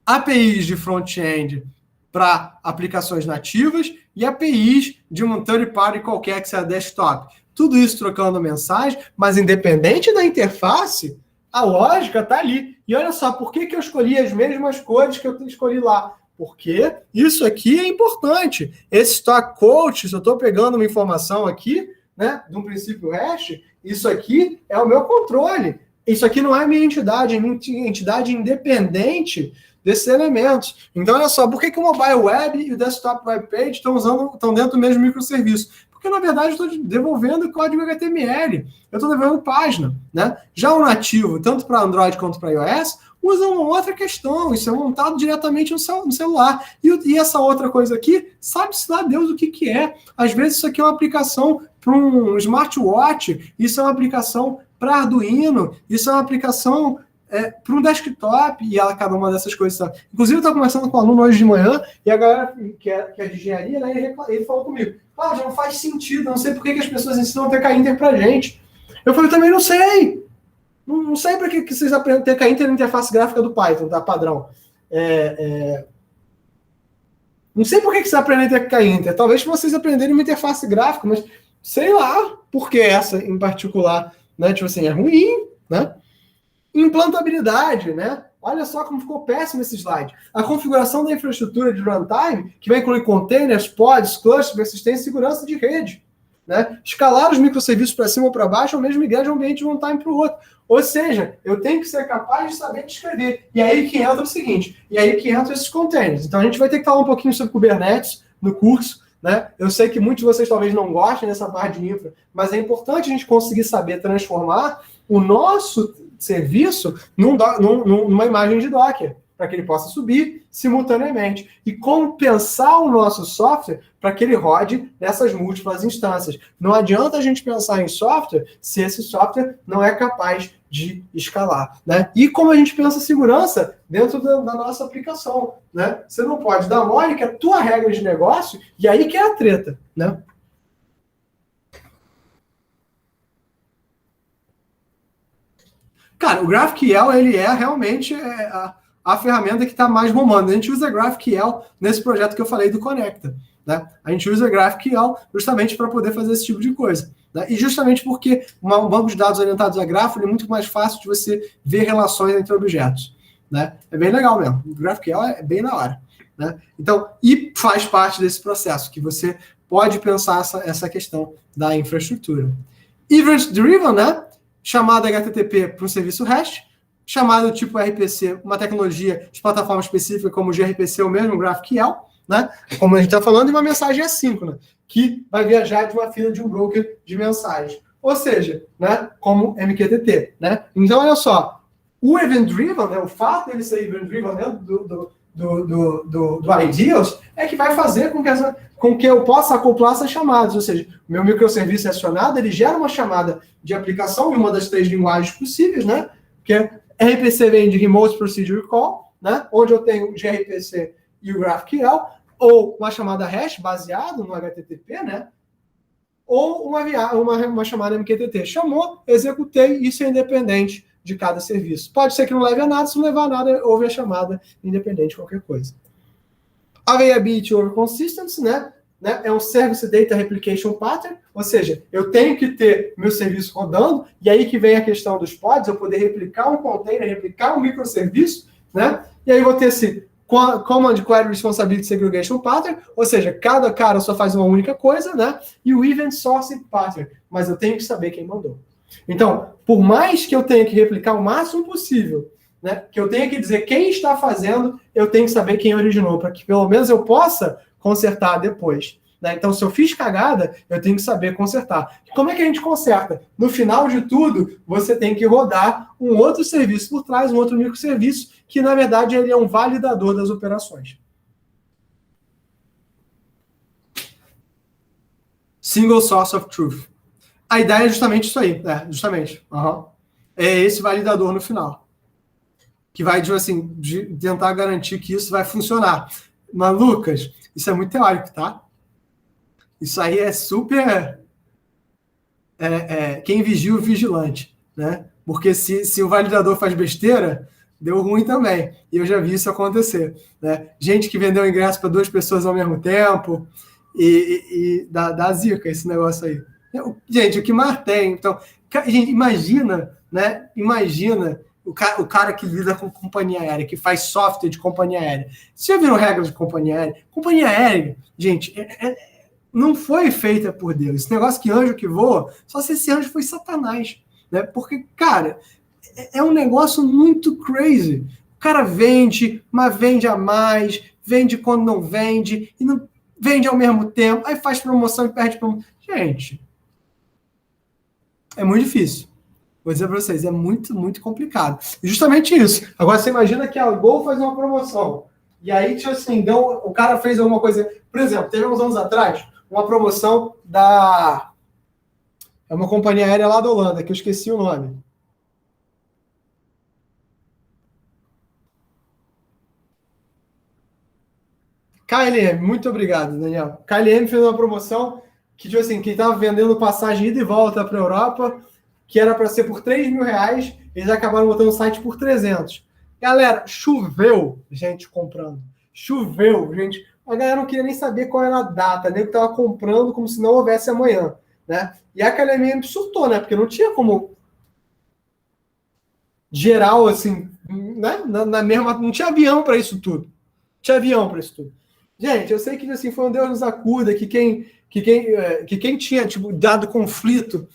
APIs de front-end para aplicações nativas e APIs de um third party qualquer que seja desktop. Tudo isso trocando mensagem, mas independente da interface, a lógica está ali. E olha só, por que eu escolhi as mesmas cores que eu escolhi lá? Porque isso aqui é importante. Esse stock code, se eu estou pegando uma informação aqui, né, de um princípio hash, isso aqui é o meu controle. Isso aqui não é minha entidade, é minha entidade independente desses elementos. Então, olha só, por que o mobile web e o desktop web page estão dentro do mesmo microserviço? Porque, na verdade, eu estou devolvendo código HTML. Eu estou devolvendo página. Né? Já o nativo, tanto para Android quanto para iOS, usa uma outra questão. Isso é montado diretamente no celular. E essa outra coisa aqui, sabe-se lá Deus o que é. Às vezes isso aqui é uma aplicação para um smartwatch, isso é uma aplicação para Arduino, isso é uma aplicação para um desktop, e cada uma dessas coisas. Sabe? Inclusive, eu estava conversando com um aluno hoje de manhã, e a galera que é de engenharia, né, ele falou comigo, já não faz sentido, não sei por que as pessoas ensinam a TK Inter pra gente. Eu falei, também não sei. Não sei para que vocês aprendem TK Inter na interface gráfica do Python, tá? Padrão. Não sei por que vocês aprendem TK Inter. Talvez vocês aprenderem uma interface gráfica, mas sei lá por que essa em particular, né? Tipo assim, é ruim, né? Implantabilidade, né? Olha só como ficou péssimo esse slide. A configuração da infraestrutura de runtime, que vai incluir containers, pods, clusters, persistência e segurança de rede. Né? Escalar os microserviços para cima ou para baixo, ou mesmo migrar de um ambiente de runtime para o outro. Ou seja, eu tenho que ser capaz de saber descrever. E aí que entra o seguinte, e aí que entra esses containers. Então a gente vai ter que falar um pouquinho sobre Kubernetes no curso, né? Eu sei que muitos de vocês talvez não gostem dessa parte de infra, mas é importante a gente conseguir saber transformar o nosso serviço numa imagem de Docker, para que ele possa subir simultaneamente. E como pensar o nosso software para que ele rode nessas múltiplas instâncias. Não adianta a gente pensar em software se esse software não é capaz de escalar. Né? E como a gente pensa segurança dentro da nossa aplicação. Né? Você não pode dar mole que é a tua regra de negócio, e aí que é a treta. Né? Cara, o GraphQL, ele é realmente a ferramenta que está mais bombando. A gente usa GraphQL nesse projeto que eu falei do Conecta. Né? A gente usa GraphQL justamente para poder fazer esse tipo de coisa. Né? E justamente porque um banco de dados orientados a grafo é muito mais fácil de você ver relações entre objetos. Né? É bem legal mesmo. O GraphQL é bem na hora. Né? Então, e faz parte desse processo, que você pode pensar essa questão da infraestrutura. Event Driven, né? Chamada HTTP para um serviço REST, chamada do tipo RPC, uma tecnologia de plataforma específica como o gRPC ou mesmo o GraphQL, né? Como a gente está falando, e uma mensagem assíncrona, que vai viajar de uma fila de um broker de mensagens. Ou seja, né, como MQTT. Né? Então, olha só, o Event Driven, né, o fato dele ser Event Driven dentro do Ideals, é que vai fazer com que eu possa acoplar essas chamadas. Ou seja, o meu microserviço é acionado, ele gera uma chamada de aplicação em uma das 3 linguagens possíveis, né? Que é RPC vem de Remote Procedure Call, né? Onde eu tenho o gRPC e o GraphQL, ou uma chamada REST baseado no HTTP, né? Ou uma chamada MQTT. Chamou, executei, isso é independente de cada serviço. Pode ser que não leve a nada, se não levar a nada, houve a chamada independente de qualquer coisa. Availability over Consistency, né? É um Service Data Replication Pattern, ou seja, eu tenho que ter meu serviço rodando, e aí que vem a questão dos pods, eu poder replicar um container, replicar um microserviço, né? E aí eu vou ter esse Command Query Responsibility Segregation Pattern, ou seja, cada cara só faz uma única coisa, né? E o Event Source Pattern, mas eu tenho que saber quem mandou. Então, por mais que eu tenha que replicar o máximo possível, né, que eu tenha que dizer quem está fazendo, eu tenho que saber quem originou, para que pelo menos eu possa consertar depois. Né? Então, se eu fiz cagada, eu tenho que saber consertar. Como é que a gente conserta? No final de tudo, você tem que rodar um outro serviço por trás, um outro microserviço, que na verdade ele é um validador das operações. Single Source of Truth. A ideia é justamente isso aí, justamente. É esse validador no final. Que vai, assim, de tentar garantir que isso vai funcionar. Mas, Lucas, isso é muito teórico, tá? Isso aí é super... quem vigia o vigilante, né? Porque se o validador faz besteira, deu ruim também. E eu já vi isso acontecer. Né? Gente que vendeu ingresso para 2 pessoas ao mesmo tempo e dá zica esse negócio aí. Gente, o que mais tem? Então, gente, imagina, né? Imagina o cara que lida com companhia aérea, que faz software de companhia aérea. Vocês já viram regras de companhia aérea? Companhia aérea, gente, não foi feita por Deus. Esse negócio que anjo que voa, só se esse anjo foi Satanás. Né? Porque, cara, é um negócio muito crazy. O cara vende, mas vende a mais, vende quando não vende, e não vende ao mesmo tempo, aí faz promoção e perde promoção. Gente, é muito difícil. Vou dizer para vocês, é muito, muito complicado. E justamente isso. Agora, você imagina que a Gol faz uma promoção. E aí, tipo assim, o cara fez alguma coisa... Por exemplo, teve uns anos atrás, uma promoção da... É uma companhia aérea lá da Holanda, que eu esqueci o nome. KLM, muito obrigado, Daniel. KLM fez uma promoção que, tipo assim, quem estava vendendo passagem ida e volta para a Europa que era para ser por R$3.000, eles acabaram botando o site por 300. Galera, choveu gente comprando. Choveu, gente. A galera não queria nem saber qual era a data, nem que estava comprando como se não houvesse amanhã, né? E a academia surtou, né? Porque não tinha como geral, assim, né? Na mesma, não tinha avião para isso tudo. Não tinha avião para isso tudo. Gente, eu sei que assim foi um Deus nos acuda, que quem tinha tipo, dado conflito,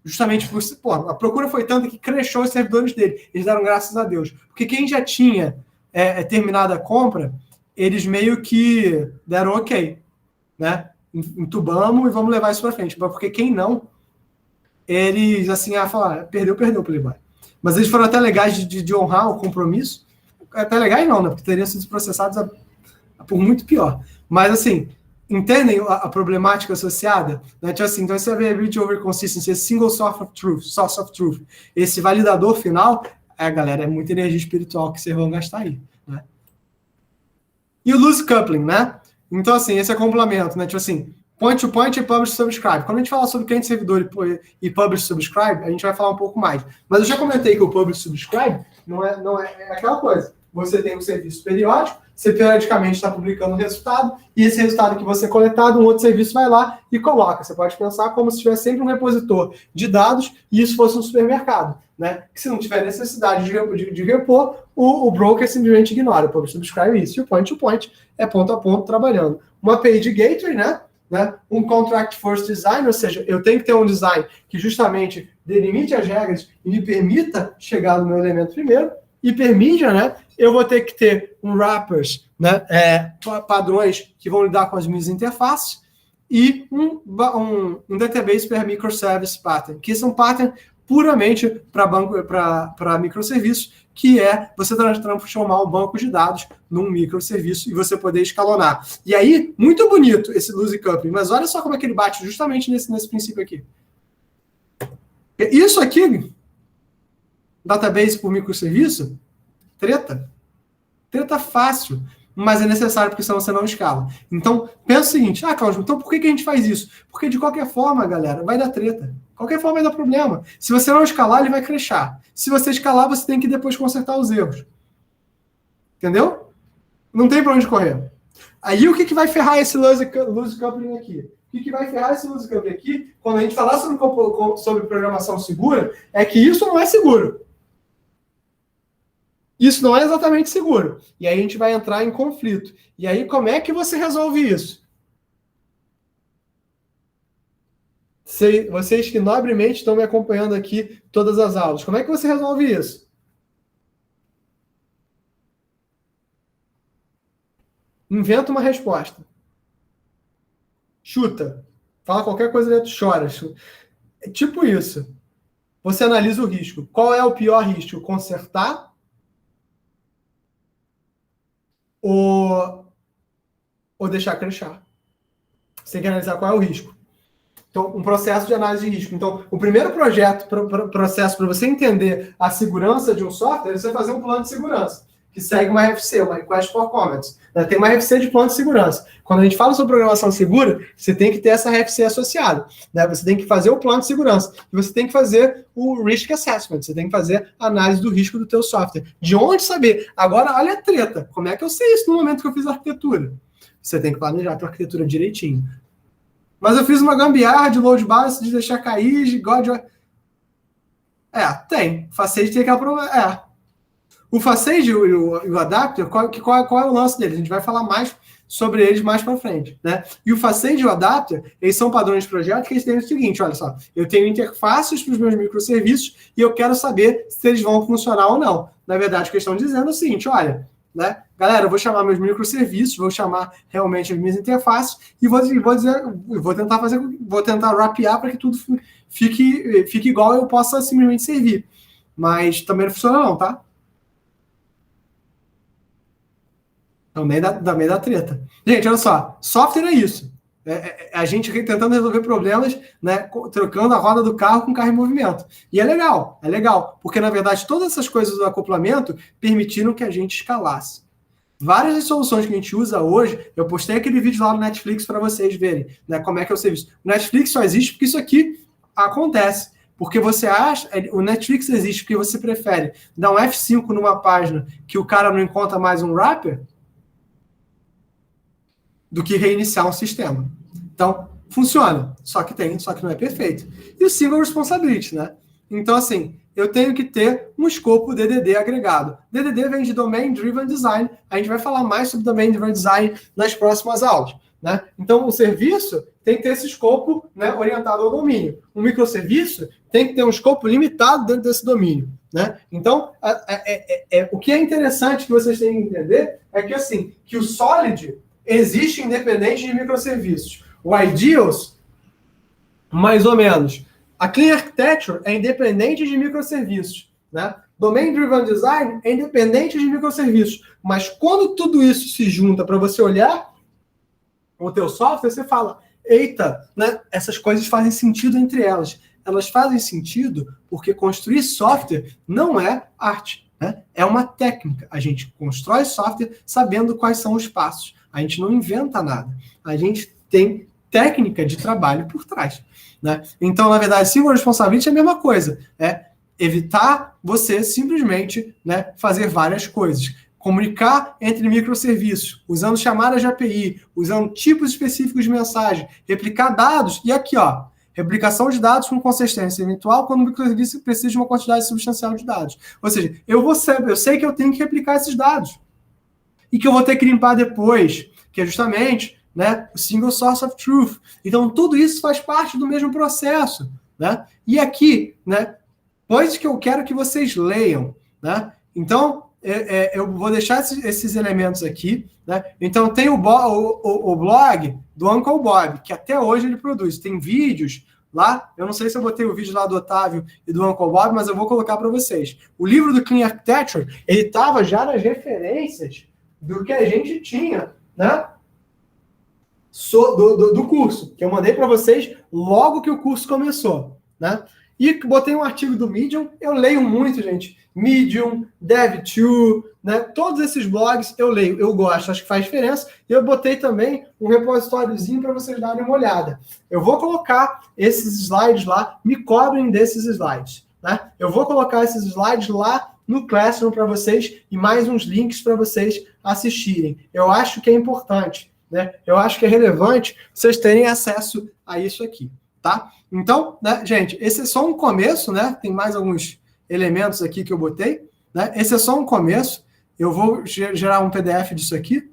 justamente por a procura foi tanta que crashou os servidores dele. Eles deram graças a Deus. Porque quem já tinha terminado a compra, eles meio que deram ok, né? Entubamos e vamos levar isso para frente. Porque quem não, eles assim, falaram, perdeu, Playboy. Mas eles foram até legais de honrar o compromisso. Até legais não, né? Porque teriam sido processados por muito pior. Mas, assim, entendem a problemática associada? Né? Tipo assim, então, esse Availability Over Consistency, esse Single Source of Truth, esse validador final, galera, é muita energia espiritual que vocês vão gastar aí. Né? E o Loose Coupling, né? Então, assim, esse é complemento, né? Tipo assim, Point-to-point e Publish-Subscribe. Quando a gente fala sobre cliente-servidor e Publish-Subscribe, a gente vai falar um pouco mais. Mas eu já comentei que o Publish-Subscribe não é aquela coisa. Você tem um serviço periódico, você periodicamente está publicando um resultado, e esse resultado que você coletado, um outro serviço vai lá e coloca. Você pode pensar como se tivesse sempre um repositor de dados e isso fosse um supermercado. Né? Que se não tiver necessidade de repor, o broker simplesmente ignora. O Publish-Subscribe é isso. E o Point-to-point é ponto a ponto trabalhando. Uma Page Gateway, né? Um Contract First Design, ou seja, eu tenho que ter um design que justamente delimite as regras e me permita chegar no meu elemento primeiro. Hipermídia, né? Eu vou ter que ter wrappers, né? Padrões que vão lidar com as minhas interfaces e um database per microservice pattern, que são pattern puramente para microserviços, que é você transformar um banco de dados num microserviço e você poder escalonar. E aí, muito bonito esse loose coupling, mas olha só como é que ele bate justamente nesse princípio aqui. Isso aqui, database por microserviço, treta fácil, mas é necessário porque senão você não escala. Então, pensa o seguinte, Cláudio, então por que a gente faz isso? Porque de qualquer forma, galera, vai dar treta. De qualquer forma vai dar problema. Se você não escalar, ele vai crashar. Se você escalar, você tem que depois consertar os erros. Entendeu? Não tem para onde correr. Aí o que vai ferrar esse loose coupling aqui? O que vai ferrar esse loose coupling aqui, quando a gente falar sobre programação segura, é que isso não é seguro. Isso não é exatamente seguro. E aí a gente vai entrar em conflito. E aí, como é que você resolve isso? Vocês que nobremente estão me acompanhando aqui todas as aulas, como é que você resolve isso? Inventa uma resposta. Chuta. Fala qualquer coisa, tu chora. É tipo isso. Você analisa o risco. Qual é o pior risco? Consertar? Ou deixar crashar. Você tem que analisar qual é o risco. Então, um processo de análise de risco. Então, o primeiro processo para você entender a segurança de um software é você fazer um plano de segurança, que segue uma RFC, uma Request for Comments. Tem uma RFC de plano de segurança. Quando a gente fala sobre programação segura, você tem que ter essa RFC associada. Você tem que fazer o plano de segurança. E você tem que fazer o Risk Assessment. Você tem que fazer a análise do risco do teu software. De onde saber? Agora, olha a treta. Como é que eu sei isso no momento que eu fiz a arquitetura? Você tem que planejar a tua arquitetura direitinho. Mas eu fiz uma gambiarra de load balance, de deixar cair, de God... tem. O Facade tem aquela problema. O Facade e o Adapter, qual é o lance deles? A gente vai falar mais sobre eles mais para frente, né? E o Facade e o Adapter, eles são padrões de projeto que eles têm o seguinte, olha só, eu tenho interfaces para os meus microserviços e eu quero saber se eles vão funcionar ou não. Na verdade, o que eles estão dizendo é o seguinte, olha, né? Galera, eu vou chamar meus microserviços, vou chamar realmente as minhas interfaces e vou tentar wrapear para que tudo fique igual e eu possa simplesmente servir. Mas também não funciona não, tá? Também dá treta. Gente, olha só, software é isso. A gente tentando resolver problemas, né, trocando a roda do carro com o carro em movimento. E é legal, porque, na verdade, todas essas coisas do acoplamento permitiram que a gente escalasse. Várias das soluções que a gente usa hoje, eu postei aquele vídeo lá no Netflix para vocês verem, né, como é que é o serviço. O Netflix só existe porque isso aqui acontece. porque você acha... O Netflix existe porque você prefere dar um F5 numa página que o cara não encontra mais um wrapper do que reiniciar um sistema. Então, funciona, só que não é perfeito. E o Single Responsibility, né? Então, assim, eu tenho que ter um escopo DDD agregado. DDD vem de Domain Driven Design. A gente vai falar mais sobre Domain Driven Design nas próximas aulas, né? Então, o serviço tem que ter esse escopo, né, orientado ao domínio. Um microserviço tem que ter um escopo limitado dentro desse domínio, né? Então, o que é interessante que vocês têm que entender é que, assim, que o Solid existe independente de microserviços. O Ideals, mais ou menos. A Clean Architecture é independente de microserviços, né? Domain Driven Design é independente de microserviços. Mas quando tudo isso se junta para você olhar o teu software, você fala, eita, né? Essas coisas fazem sentido entre elas. Elas fazem sentido porque construir software não é arte, né? É uma técnica. A gente constrói software sabendo quais são os passos. A gente não inventa nada. A gente tem técnica de trabalho por trás, né? Então, na verdade, Single Responsibility é a mesma coisa. É evitar você simplesmente, né, fazer várias coisas. Comunicar entre microserviços, usando chamadas de API, usando tipos específicos de mensagem, replicar dados. E aqui, ó, replicação de dados com consistência eventual quando o microserviço precisa de uma quantidade substancial de dados. Ou seja, eu sei que eu tenho que replicar esses dados. E que eu vou ter que limpar depois, que é justamente, né, o Single Source of Truth. Então, tudo isso faz parte do mesmo processo, né? E aqui, né, coisas que eu quero que vocês leiam, né? Então, eu vou deixar esses elementos aqui, né? Então, tem o blog do Uncle Bob, que até hoje ele produz. Tem vídeos lá, eu não sei se eu botei o vídeo lá do Otávio e do Uncle Bob, mas eu vou colocar para vocês. O livro do Clean Architecture, ele estava já nas referências do que a gente tinha, né? Do curso, que eu mandei para vocês logo que o curso começou, né? E botei um artigo do Medium, eu leio muito, gente. Medium, Dev2, né? Todos esses blogs eu leio, eu gosto, acho que faz diferença. E eu botei também um repositóriozinho para vocês darem uma olhada. Eu vou colocar esses slides lá, me cobrem desses slides, né? Eu vou colocar esses slides lá no Classroom para vocês e mais uns links para vocês assistirem. Eu acho que é importante, né? Eu acho que é relevante vocês terem acesso a isso aqui, tá? Então, né, gente, esse é só um começo, né? Tem mais alguns elementos aqui que eu botei, né? Esse é só um começo. Eu vou gerar um PDF disso aqui.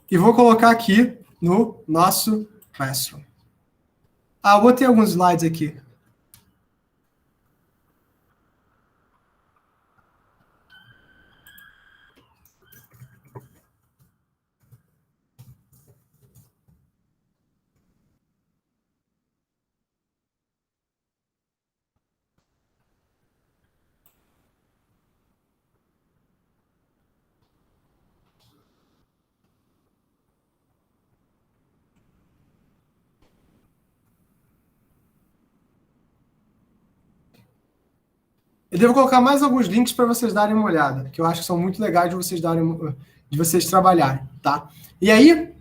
E vou colocar aqui no nosso Classroom. Ah, eu botei alguns slides aqui. Eu devo colocar mais alguns links para vocês darem uma olhada, que eu acho que são muito legais de vocês trabalharem, tá? E aí,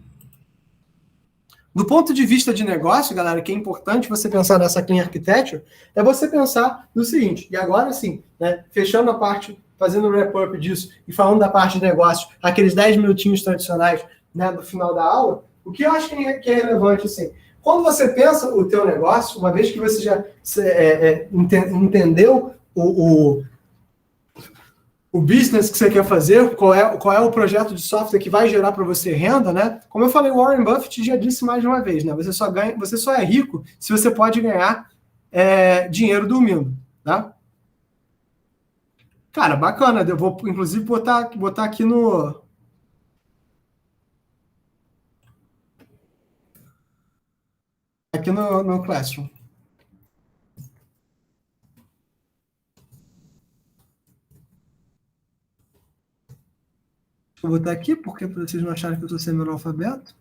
do ponto de vista de negócio, galera, que é importante você pensar nessa Clean Architecture, é você pensar no seguinte, e agora sim, né, fechando a parte, fazendo o wrap-up disso e falando da parte de negócio, aqueles 10 minutinhos tradicionais, né, do final da aula, o que eu acho que é relevante, assim, quando você pensa o teu negócio, uma vez que você já entendeu o business que você quer fazer, qual é o projeto de software que vai gerar para você renda, né? Como eu falei, Warren Buffett já disse mais de uma vez, né? Você só é rico se você pode ganhar dinheiro dormindo, tá? Cara, bacana. Eu vou, inclusive, botar aqui no Classroom. Vou botar aqui, porque para vocês não acharem que eu estou sendo analfabeto.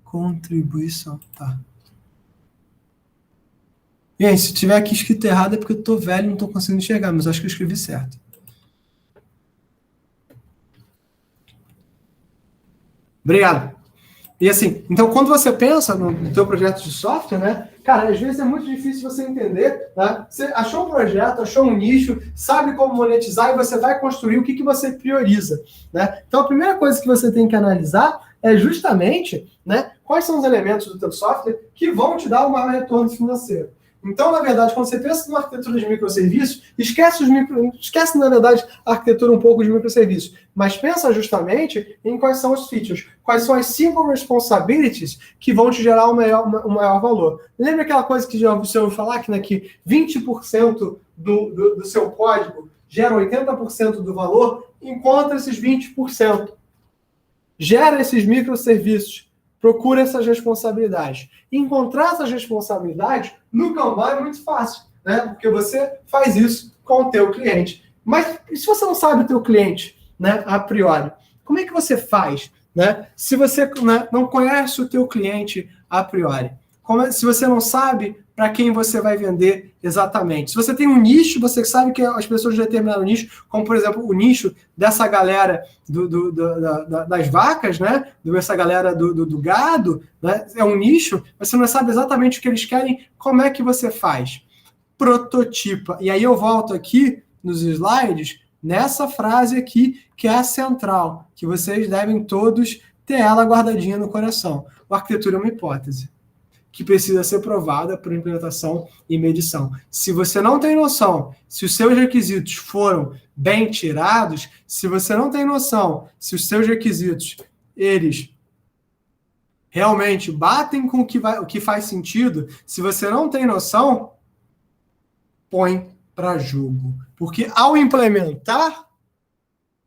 Contribuição, tá. Gente, se tiver aqui escrito errado é porque eu estou velho e não estou conseguindo enxergar, mas acho que eu escrevi certo. Obrigado. E assim, então quando você pensa no teu projeto de software, né, cara, às vezes é muito difícil você entender, né? Você achou um projeto, achou um nicho, sabe como monetizar e você vai construir o que você prioriza, né? Então a primeira coisa que você tem que analisar é justamente, né, quais são os elementos do teu software que vão te dar o maior retorno financeiro. Então, na verdade, quando você pensa numa arquitetura de microserviços, esquece, na verdade, a arquitetura um pouco de microserviços, mas pensa justamente em quais são os features, quais são as single responsibilities que vão te gerar o maior valor. Lembra aquela coisa que você ouviu falar, que 20% do seu código gera 80% do valor? Encontra esses 20%. Gera esses microserviços. Procura essas responsabilidades. Encontrar essas responsabilidades no Kanban é muito fácil, né? Porque você faz isso com o teu cliente. Mas e se você não sabe o teu cliente, né, a priori? Como é que você faz, né? Se você, né, não conhece o teu cliente a priori? Se você não sabe para quem você vai vender exatamente. Se você tem um nicho, você sabe que as pessoas determinam o nicho, como, por exemplo, o nicho dessa galera das vacas, né? Dessa galera do gado, né? É um nicho, mas você não sabe exatamente o que eles querem, como é que você faz? Prototipa. E aí eu volto aqui nos slides, nessa frase aqui, que é a central, que vocês devem todos ter ela guardadinha no coração. A arquitetura é uma hipótese que precisa ser provada por implementação e medição. Se você não tem noção se os seus requisitos foram bem tirados, se você não tem noção se os seus requisitos, eles realmente batem com o que faz sentido, se você não tem noção, põe para jogo. Porque ao implementar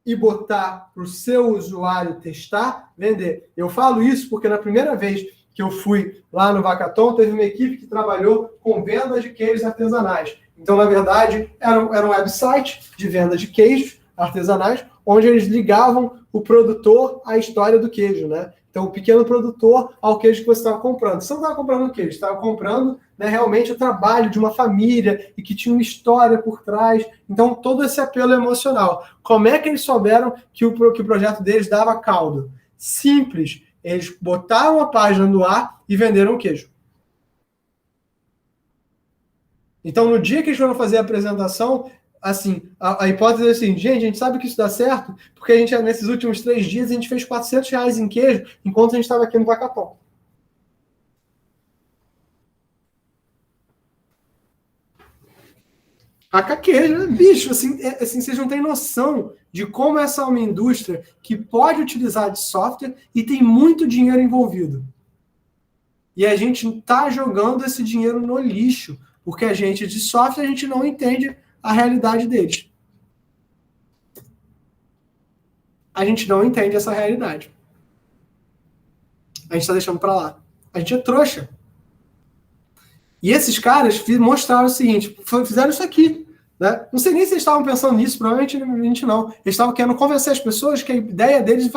e botar para o seu usuário testar, vender. Eu falo isso porque na primeira vez que eu fui lá no Vacaton, teve uma equipe que trabalhou com venda de queijos artesanais. Então, na verdade, era um website de venda de queijos artesanais, onde eles ligavam o produtor à história do queijo, né? Então, o pequeno produtor ao queijo que você estava comprando. Você não estava comprando queijo, estava comprando, né, realmente o trabalho de uma família e que tinha uma história por trás. Então, todo esse apelo emocional. Como é que eles souberam que o projeto deles dava caldo? Simples. Eles botaram a página no ar e venderam o queijo. Então, no dia que eles foram fazer a apresentação, assim, a hipótese é assim, gente, a gente sabe que isso dá certo, porque a gente, nesses últimos 3 dias, a gente fez R$400 em queijo, enquanto a gente estava aqui no Vacaton. A queijo, bicho, assim, vocês não têm noção de como essa é uma indústria que pode utilizar de software e tem muito dinheiro envolvido. E a gente está jogando esse dinheiro no lixo, porque a gente de software, a gente não entende a realidade deles. A gente não entende essa realidade. A gente está deixando para lá. A gente é trouxa. E esses caras mostraram o seguinte, fizeram isso aqui. Né? Não sei nem se eles estavam pensando nisso, provavelmente não. Eles estavam querendo convencer as pessoas que a ideia deles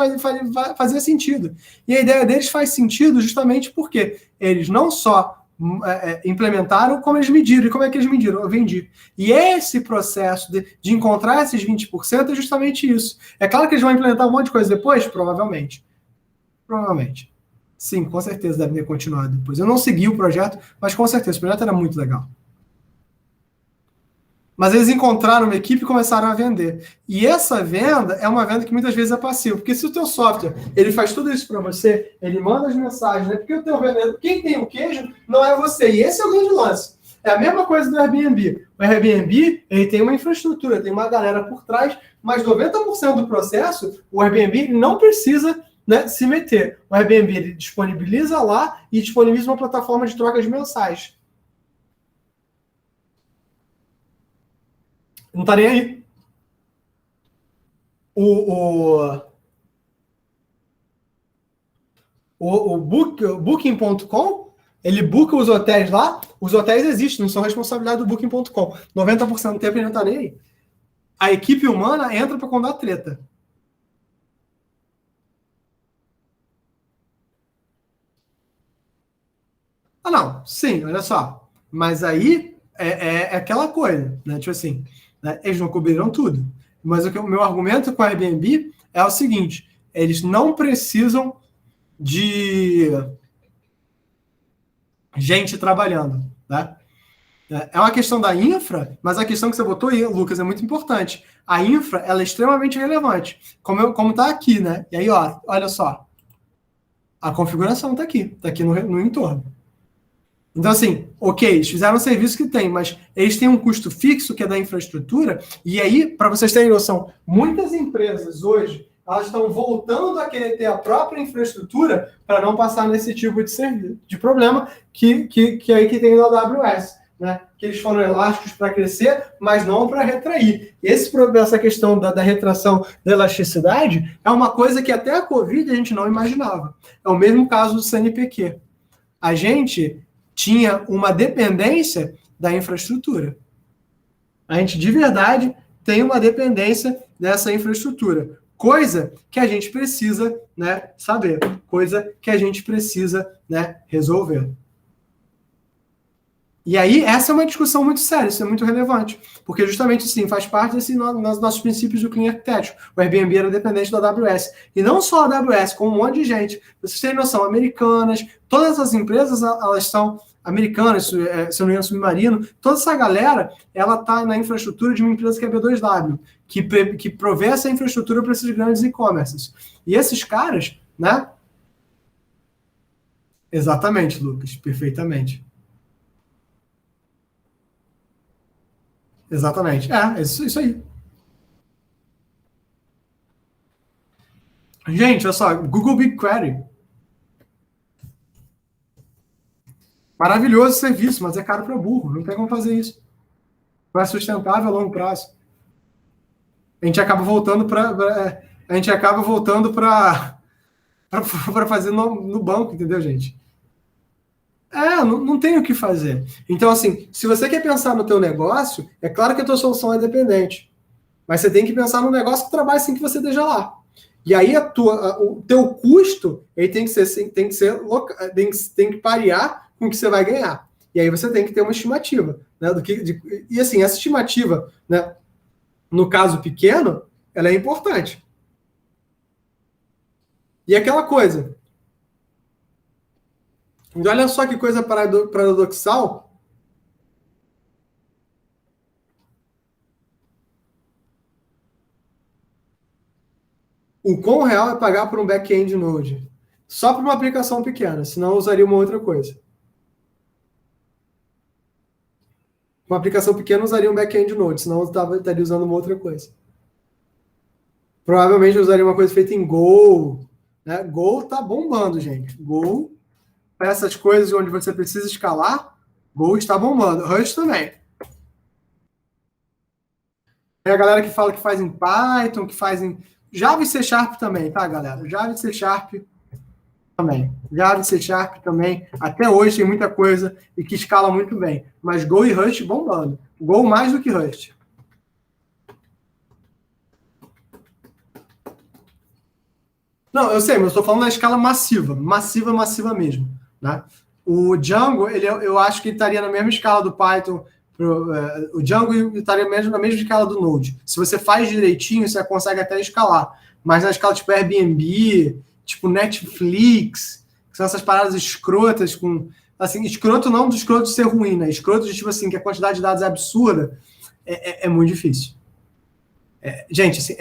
fazia sentido. E a ideia deles faz sentido justamente porque eles não só implementaram, como eles mediram. E como é que eles mediram? Eu vendi. E esse processo de encontrar esses 20% é justamente isso. É claro que eles vão implementar um monte de coisa depois? Provavelmente. Provavelmente. Sim, com certeza deve ter continuado depois. Eu não segui o projeto, mas com certeza o projeto era muito legal. Mas eles encontraram uma equipe e começaram a vender. E essa venda é uma venda que muitas vezes é passiva. Porque se o teu software ele faz tudo isso para você, ele manda as mensagens, né? Porque o teu vendedor, quem tem o queijo não é você. E esse é o grande lance. É a mesma coisa do Airbnb. O Airbnb ele tem uma infraestrutura, tem uma galera por trás, mas 90% do processo, o Airbnb não precisa, né, se meter. O Airbnb ele disponibiliza lá e disponibiliza uma plataforma de troca de mensagens. Não tá nem aí. O Booking.com, ele booka os hotéis lá, os hotéis existem, não são responsabilidade do Booking.com. 90% do tempo ele não tá nem aí. A equipe humana entra para quando dá treta. Ah, não, sim, olha só. Mas aí é aquela coisa, né? Tipo assim, né? Eles não cobriram tudo. Mas o meu argumento com a Airbnb é o seguinte: eles não precisam de gente trabalhando, né? É uma questão da infra, mas a questão que você botou aí, Lucas, é muito importante. A infra, ela é extremamente relevante, como está aqui, né? E aí, ó, olha só, a configuração está aqui no entorno. Então, assim, ok, eles fizeram um serviço que tem, mas eles têm um custo fixo, que é da infraestrutura, e aí, para vocês terem noção, muitas empresas hoje, elas estão voltando a querer ter a própria infraestrutura para não passar nesse tipo de serviço, de problema que aí que tem no AWS, né? Que eles foram elásticos para crescer, mas não para retrair. Essa questão da retração da elasticidade é uma coisa que até a Covid a gente não imaginava. É o mesmo caso do CNPq. A gente tinha uma dependência da infraestrutura. A gente, de verdade, tem uma dependência dessa infraestrutura. Coisa que a gente precisa, né, saber. Coisa que a gente precisa, né, resolver. E aí, essa é uma discussão muito séria, isso é muito relevante, porque justamente assim, faz parte desse nossos princípios do Clean Architecture. O Airbnb era dependente da AWS. E não só a AWS, como um monte de gente. Vocês têm noção, americanas, todas as empresas, elas são americanas, se não me engano, Submarino, toda essa galera, ela está na infraestrutura de uma empresa que é B2W, que provê essa infraestrutura para esses grandes e-commerces. E esses caras, né? Exatamente, Lucas, perfeitamente. Exatamente. Isso aí. Gente, olha só, Google BigQuery. Maravilhoso serviço, mas é caro para burro. Não tem como fazer isso. Não é sustentável a longo prazo. A gente acaba voltando para fazer no banco, entendeu, gente? Não tem o que fazer. Então, assim, se você quer pensar no teu negócio, é claro que a tua solução é dependente. Mas você tem que pensar no negócio que trabalha sem que você esteja lá. E aí o teu custo ele tem que parear com o que você vai ganhar. E aí você tem que ter uma estimativa, né? E assim, essa estimativa, né, no caso pequeno, ela é importante. E aquela coisa. E olha só que coisa paradoxal. O quão real é pagar por um back-end Node? Só para uma aplicação pequena, senão eu usaria uma outra coisa. Uma aplicação pequena eu usaria um back-end Node, senão eu estaria usando uma outra coisa. Provavelmente eu usaria uma coisa feita em Go. Né? Go tá bombando, gente. Go, para essas coisas onde você precisa escalar, Go está bombando. Rust também. Tem a galera que fala que faz em Python, que faz em Java e C Sharp também, tá, galera? Java e C Sharp também. Java e C Sharp também. Até hoje tem muita coisa e que escala muito bem. Mas Go e Rust bombando. Go mais do que Rust. Não, eu sei, mas eu estou falando na escala massiva. Massiva mesmo. Né? O Django, eu acho que estaria na mesma escala do Python. O Django estaria mesmo na mesma escala do Node. Se você faz direitinho, você consegue até escalar. Mas na escala tipo Airbnb, tipo Netflix, que são essas paradas escrotas com... Assim, escroto não do escroto de ser ruim, né? Escroto de tipo assim, que a quantidade de dados é absurda, é muito difícil. Gente, assim,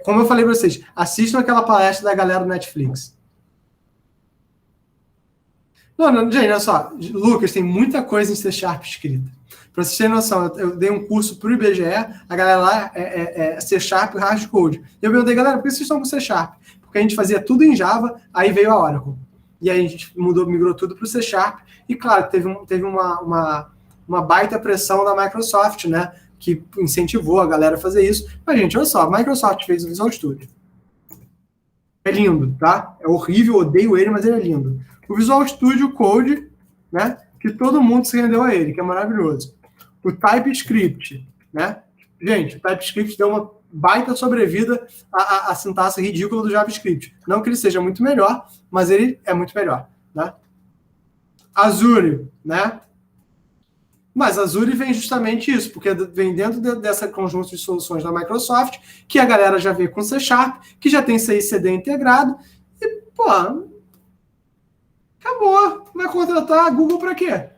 como eu falei para vocês, assistam aquela palestra da galera do Netflix. Não, gente, olha só. Lucas, tem muita coisa em C Sharp escrita. Para vocês terem noção, eu dei um curso para o IBGE, a galera lá é C Sharp e Hard Code. Eu perguntei, galera, por que vocês estão com C Sharp? Porque a gente fazia tudo em Java, aí veio a Oracle. E aí a gente migrou tudo para o C Sharp. E claro, teve uma baita pressão da Microsoft, né? Que incentivou a galera a fazer isso. Mas, gente, olha só, a Microsoft fez o Visual Studio. É lindo, tá? É horrível, odeio ele, mas ele é lindo. O Visual Studio Code, né? Que todo mundo se rendeu a ele, que é maravilhoso. O TypeScript, né? Gente, o TypeScript deu uma baita sobrevida à sintaxe ridícula do JavaScript. Não que ele seja muito melhor, mas ele é muito melhor, né? Azure, né? Mas Azure vem justamente isso, porque vem dentro dessa conjunto de soluções da Microsoft, que a galera já vê com C Sharp, que já tem CI/CD integrado, e, pô, Acabou. Vai contratar a Google para quê?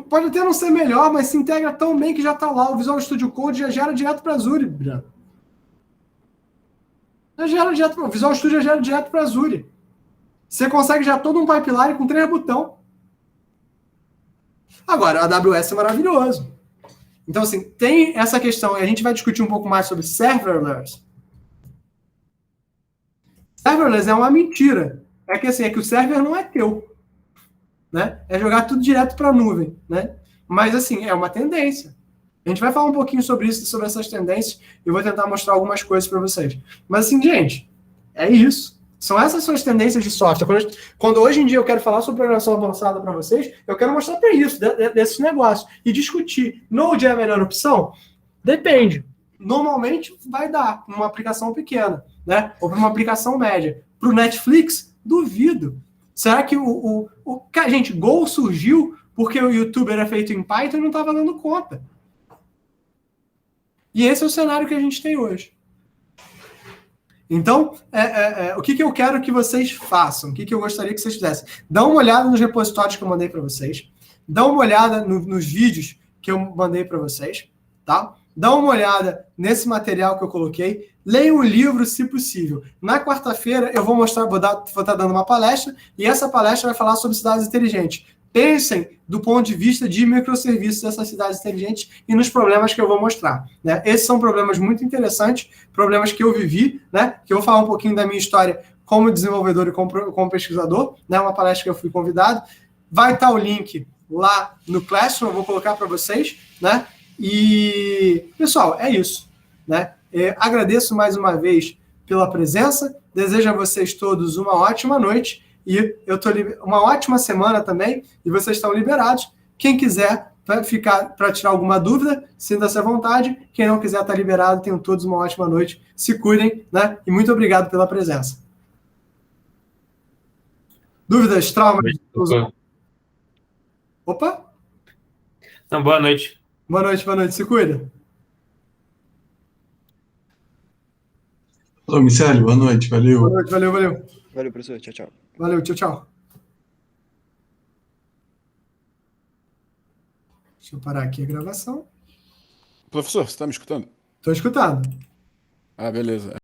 Pode até não ser melhor, mas se integra tão bem que já está lá. O Visual Studio Code já gera direto para Azure, Breno. O Visual Studio já gera direto para Azure. Você consegue já todo um pipeline com 3 botões. Agora, a AWS é maravilhoso. Então, assim, tem essa questão, e a gente vai discutir um pouco mais sobre serverless. Serverless é uma mentira. É que, assim, é que o server não é teu. Né? É jogar tudo direto para a nuvem. Né? Mas, assim, é uma tendência. A gente vai falar um pouquinho sobre isso, sobre essas tendências, e eu vou tentar mostrar algumas coisas para vocês. Mas, assim, gente, é isso. São essas suas tendências de software. Quando hoje em dia eu quero falar sobre programação avançada para vocês, eu quero mostrar para isso, desses negócios. E discutir. Node é a melhor opção? Depende. Normalmente vai dar uma aplicação pequena, né? Ou para uma aplicação média. Para o Netflix, duvido. Será que gente, Go surgiu porque o YouTube era feito em Python e não estava dando conta. E esse é o cenário que a gente tem hoje. Então, o que eu quero que vocês façam? O que eu gostaria que vocês fizessem? Dá uma olhada nos repositórios que eu mandei para vocês. Dá uma olhada nos vídeos que eu mandei para vocês. Tá? Dá uma olhada nesse material que eu coloquei. Leia o livro, se possível. Na quarta-feira, eu vou mostrar, vou estar dando uma palestra, e essa palestra vai falar sobre cidades inteligentes. Pensem do ponto de vista de microserviços dessas cidades inteligentes e nos problemas que eu vou mostrar. Né? Esses são problemas muito interessantes, problemas que eu vivi, né? Que eu vou falar um pouquinho da minha história como desenvolvedor e como pesquisador, né? Uma palestra que eu fui convidado. Vai estar o link lá no Classroom, eu vou colocar para vocês. Né? E, pessoal, é isso. Né? Agradeço mais uma vez pela presença, desejo a vocês todos uma ótima noite. E eu estou uma ótima semana também, e vocês estão liberados. Quem quiser para tirar alguma dúvida, sinta-se à vontade. Quem não quiser, está liberado. Tenham todos uma ótima noite. Se cuidem, né? E muito obrigado pela presença. Dúvidas, traumas? Opa! Não, boa noite. Boa noite. Se cuida. Alô, Micélio, boa noite. Valeu. Boa noite, valeu. Valeu, professor. Tchau. Valeu, tchau. Deixa eu parar aqui a gravação. Professor, você está me escutando? Estou escutando. Ah, beleza.